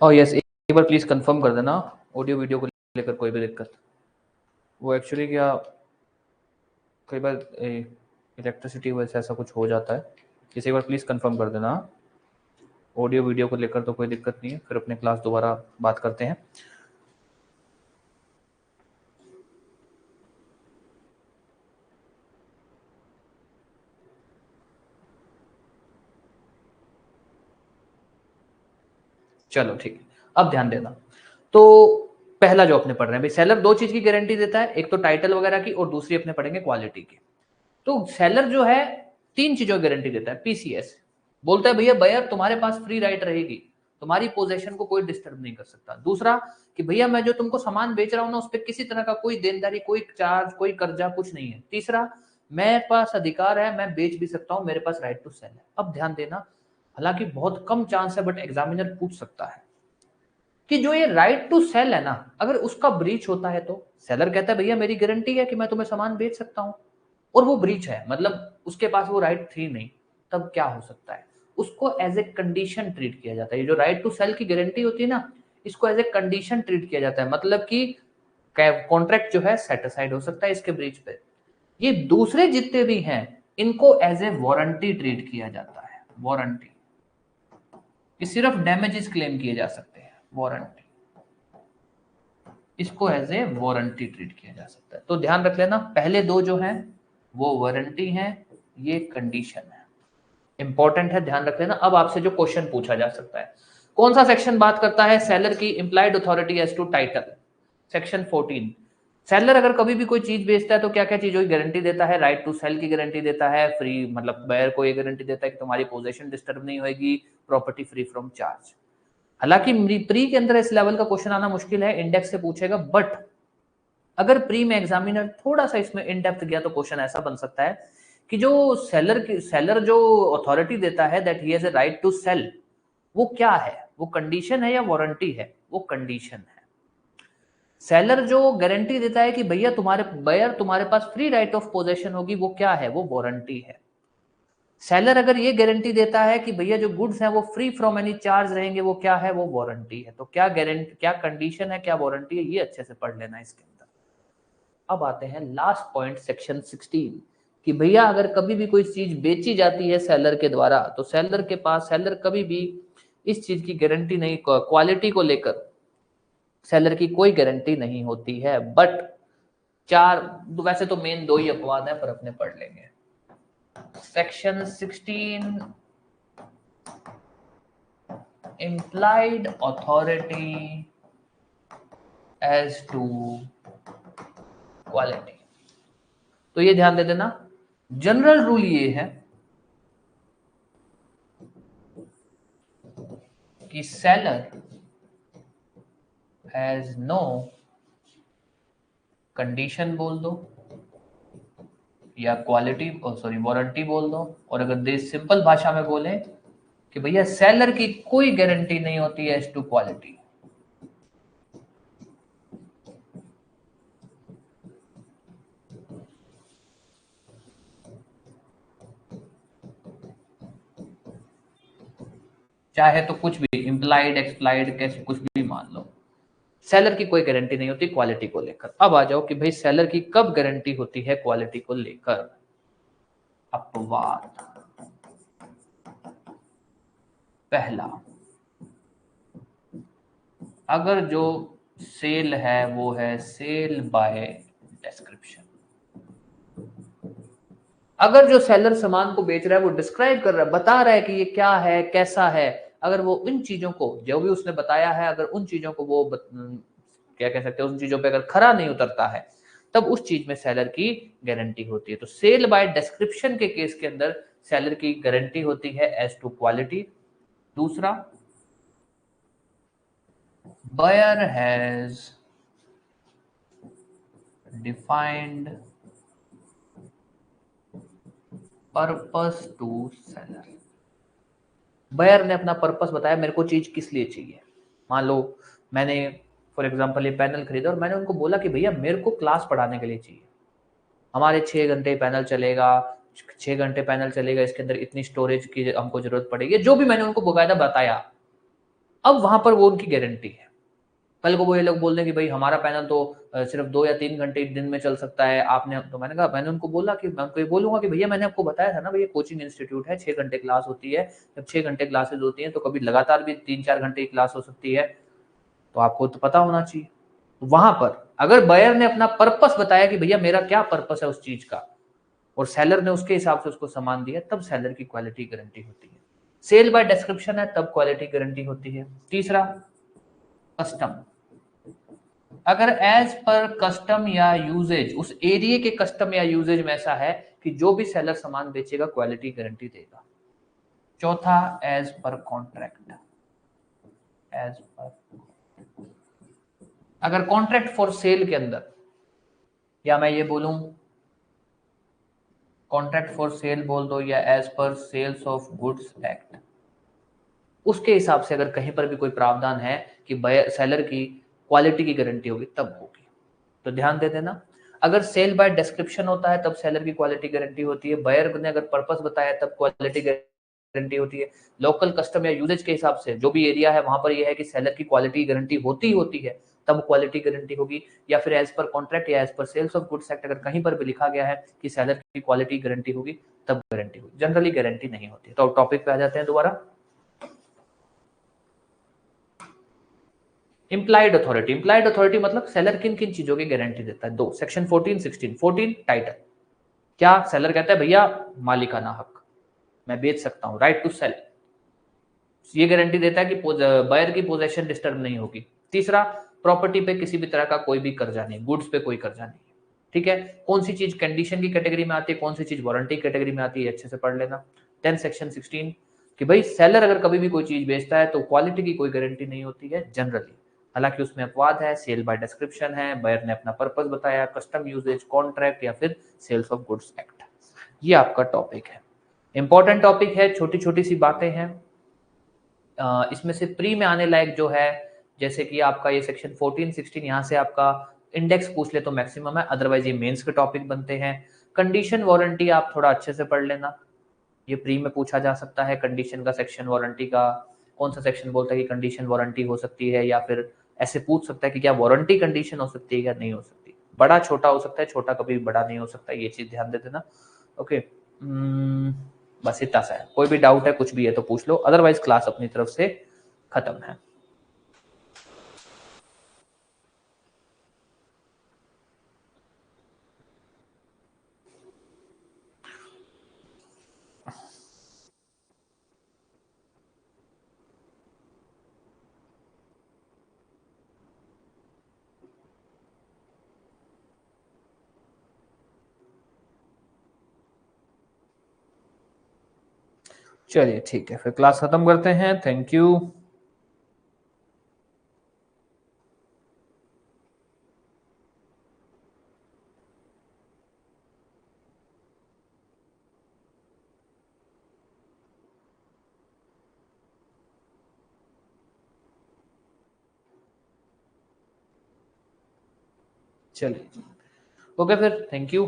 और यस, एक बार प्लीज कंफर्म कर देना ऑडियो वीडियो को लेकर कोई भी दिक्कत। वो एक्चुअली क्या कई बार इलेक्ट्रिसिटी वजह से ऐसा कुछ हो जाता है, इसे एक बार प्लीज कंफर्म कर देना। ऑडियो वीडियो को लेकर तो कोई दिक्कत नहीं है, फिर अपने क्लास दोबारा बात करते हैं। चलो ठीक है, अब ध्यान देना। तो पहला जो अपने पढ़ रहे हैं भाई, सेलर दो चीज की गारंटी देता है, एक तो टाइटल वगैरह की और दूसरी अपने पढ़ेंगे क्वालिटी की। तो सेलर जो है तीन चीजों की गारंटी देता है। पीसीएस बोलता है भैया बायर तुम्हारे पास फ्री राइट रहेगी, तुम्हारी पोजेशन को कोई डिस्टर्ब नहीं कर सकता। दूसरा कि भैया मैं जो तुमको सामान बेच रहा हूं ना, उस पर किसी तरह का कोई देनदारी, कोई चार्ज, कोई कर्जा कुछ नहीं है। तीसरा मेरे पास अधिकार है, मैं बेच भी सकता हूं, मेरे पास राइट टू सेल है। अब ध्यान देना, हालांकि बहुत कम चांस है बट एग्जामिनर पूछ सकता है कि जो ये राइट टू सेल है ना, अगर उसका ब्रीच होता है तो सेलर कहता है भैया मेरी गारंटी है कि मैं तुम्हें सामान बेच सकता हूं, और वो ब्रीच है, मतलब उसके पास वो राइट थी नहीं, तब क्या हो सकता है? उसको एज ए कंडीशन ट्रीट किया जाता है। ये जो राइट टू सेल की गारंटी होती है ना, इसको एज ए कंडीशन ट्रीट किया जाता है, मतलब कि कॉन्ट्रैक्ट जो है सेटिस्फाइड हो सकता है इसके ब्रीच पे। ये दूसरे जितने भी हैं इनको एज ए वारंटी ट्रीट किया जाता है। वारंटी, ये सिर्फ डैमेजेस क्लेम किए जा सकते हैं, वारंटी, इसको एज ए वारंटी ट्रीट किया जा सकता है। तो ध्यान रख लेना, पहले दो जो हैं वो वारंटी हैं, ये कंडीशन है, इंपॉर्टेंट है, ध्यान रख लेना। अब आपसे जो क्वेश्चन पूछा जा सकता है, कौन सा सेक्शन बात करता है सेलर की implied authority as to title? Section 14। Seller अगर कभी भी कोई चीज बेचता है तो क्या क्या चीजों की गारंटी देता है? राइट टू सेल की गारंटी देता है, फ्री मतलब बायर को ये गारंटी देता है कि तुम्हारी पोजीशन डिस्टर्ब नहीं होगी, प्रॉपर्टी फ्री फ्रॉम चार्ज। हालांकि प्री के अंदर इस लेवल का क्वेश्चन आना मुश्किल है, इंडेक्स से पूछेगा, बट अगर प्री में एग्जामिनर थोड़ा सा इसमें इन डेप्थ गया तो क्वेश्चन ऐसा बन सकता है कि जो सेलर जो अथॉरिटी देता है that he has a right to sell, वो क्या है? वो कंडीशन है या वारंटी है? वो कंडीशन है। सेलर जो गारंटी देता है कि भैया तुम्हारे बायर तुम्हारे पास फ्री राइट ऑफ पोजेशन होगी, वो क्या है? वो वारंटी है। सेलर अगर ये गारंटी देता है कि भैया जो गुड्स हैं वो फ्री फ्रॉम एनी चार्ज रहेंगे, वो क्या है? वो वारंटी है। तो क्या गारंटी, क्या कंडीशन है, क्या वारंटी है, ये अच्छे से पढ़ लेना इसके अंदर। अब आते हैं लास्ट पॉइंट सेक्शन 16 कि भैया अगर कभी भी कोई चीज बेची जाती है सेलर के द्वारा, तो सेलर के पास, सेलर कभी भी इस चीज की गारंटी नहीं, क्वालिटी को लेकर सेलर की कोई गारंटी नहीं होती है। बट चार, वैसे तो मेन दो ही अपवाद है पर अपने पढ़ लेंगे। Section 16 implied authority as to quality। तो ये ध्यान दे देना, जनरल रूल ये है कि सेलर हैज नो कंडीशन बोल दो या क्वालिटी सॉरी वारंटी बोल दो, और अगर देश सिंपल भाषा में बोले कि भैया सेलर की कोई गारंटी नहीं होती है एज टू क्वालिटी। चाहे तो कुछ भी इंप्लाइड एक्सप्लाइड कैसे कुछ भी मान लो, सेलर की कोई गारंटी नहीं होती क्वालिटी को लेकर। अब आ जाओ कि भाई सेलर की कब गारंटी होती है क्वालिटी को लेकर? अपवाद, पहला, अगर जो सेल है वो है सेल बाय डिस्क्रिप्शन। अगर जो सेलर सामान को बेच रहा है वो डिस्क्राइब कर रहा है, बता रहा है कि ये क्या है, कैसा है, अगर वो इन चीजों को जो भी उसने बताया है, अगर उन चीजों को वो क्या कह सकते हैं, उन चीजों पे अगर खरा नहीं उतरता है, तब उस चीज में सेलर की गारंटी होती है। तो सेल बाय डिस्क्रिप्शन के केस के अंदर सेलर की गारंटी होती है एज टू क्वालिटी। दूसरा, buyer has defined purpose to seller। Buyer ने अपना पर्पस बताया, मेरे को चीज किस लिए चाहिए। मान लो मैंने फॉर एग्जांपल ये पैनल खरीदा और मैंने उनको बोला कि भैया मेरे को क्लास पढ़ाने के लिए चाहिए, हमारे 6 घंटे पैनल चलेगा, 6 घंटे पैनल चलेगा, इसके अंदर इतनी स्टोरेज की हमको जरूरत पड़ेगी, जो भी मैंने उनको बकायदा बताया। अब वहां पर वो उनकी गारंटी है। कल को वो ये लोग बोल दें कि भाई हमारा पैनल तो सिर्फ 2 या 3 घंटे दिन में चल सकता है, आपने तो मैंने कहा, मैंने उनको बोला कि मैं उनको ये बोलूंगा कि भैया मैंने आपको बताया था ना, भैया कोचिंग इंस्टीट्यूट है, 6 घंटे क्लास होती है, जब 6 घंटे क्लासेज होती हैं तो कभी लगातार भी 3-4 घंटे की क्लास हो सकती है, तो आपको तो पता होना चाहिए। वहां पर अगर बायर ने अपना पर्पस बताया कि भैया मेरा क्या पर्पस है उस चीज का, और सेलर ने उसके हिसाब से उसको सामान दिया, तब सेलर की क्वालिटी गारंटी होती है। सेल बाय डिस्क्रिप्शन है तब क्वालिटी गारंटी होती है। तीसरा, कस्टम। अगर एज पर कस्टम या यूजेज, उस एरिया के कस्टम या यूजेज में ऐसा है कि जो भी सेलर सामान बेचेगा क्वालिटी गारंटी देगा। चौथा, as per contract. As per, अगर कॉन्ट्रैक्ट फॉर सेल के अंदर, या मैं ये बोलूं कॉन्ट्रैक्ट फॉर सेल बोल दो, या as per sales of goods act, उसके हिसाब से अगर कहीं पर भी कोई प्रावधान है कि सेलर की क्वालिटी की गारंटी होगी, तब होगी। तो ध्यान दे देना, अगर सेल बाय डिस्क्रिप्शन होता है तब सेलर की क्वालिटी गारंटी होती है, बायर ने अगर पर्पस बताया तब क्वालिटी गारंटी होती है। लोकल कस्टम या यूजेज के हिसाब से जो भी एरिया है वहां पर यह है कि सेलर की क्वालिटी गारंटी होती है, तब क्वालिटी गारंटी होगी। या फिर एज पर कॉन्ट्रैक्ट या as per sales of goods act अगर कहीं पर भी लिखा गया है कि सेलर की क्वालिटी गारंटी होगी, तब गारंटी होगी, जनरली गारंटी नहीं होती। तो टॉपिक पे आ जाते हैं दोबारा। Implied authority. इम्प्लाइड अथॉरिटी मतलब सेलर किन किन चीजों की गारंटी देता है। दो, सेक्शन 14, 16। 14 टाइटल, क्या सेलर कहता है भैया मालिकाना हक, मैं बेच सकता हूं, राइट टू सेल, ये गारंटी देता है कि बायर की पोजेशन डिस्टर्ब नहीं होगी। तीसरा, प्रॉपर्टी पे किसी भी तरह का कोई भी कर्जा नहीं, गुड्स पे कोई कर्जा नहीं। ठीक है, कौन सी चीज कंडीशन की कैटेगरी में आती है, कौन सी चीज वारंटी कैटेगरी में आती है, अच्छे से पढ़ लेना। देन सेक्शन 16 कि भाई सेलर अगर कभी भी कोई चीज बेचता है तो क्वालिटी की कोई गारंटी नहीं होती है जनरली, हालांकि उसमें अपवाद है, सेल बाय डिस्क्रिप्शन है, बायर ने अपना पर्पस बताया, कस्टम यूजेज, कॉन्ट्रैक्ट या फिर सेल्स ऑफ गुड्स एक्ट। ये आपका टॉपिक है, इंपॉर्टेंट टॉपिक है, छोटी छोटी सी बातें हैं। इसमें से प्री में आने लायक जो है, जैसे कि आपका ये सेक्शन 14, 16, यहाँ से आपका इंडेक्स पूछ ले तो मैक्सिमम है, अदरवाइज ये मेंस के टॉपिक बनते हैं। कंडीशन वारंटी आप थोड़ा अच्छे से पढ़ लेना, ये प्री में पूछा जा सकता है। कंडीशन का सेक्शन, वारंटी का कौन सा सेक्शन बोलता है कि कंडीशन वारंटी हो सकती है, या फिर ऐसे पूछ सकता है कि क्या वारंटी कंडीशन हो सकती है या नहीं हो सकती। बड़ा छोटा हो सकता है, छोटा कभी बड़ा नहीं हो सकता, ये चीज ध्यान दे देना। ओके, बस इतना सा है। कोई भी डाउट है, कुछ भी है तो पूछ लो, अदरवाइज क्लास अपनी तरफ से खत्म है। चलिए ठीक है, फिर क्लास खत्म करते हैं। Thank you. चलिए, ओके फिर, थैंक यू।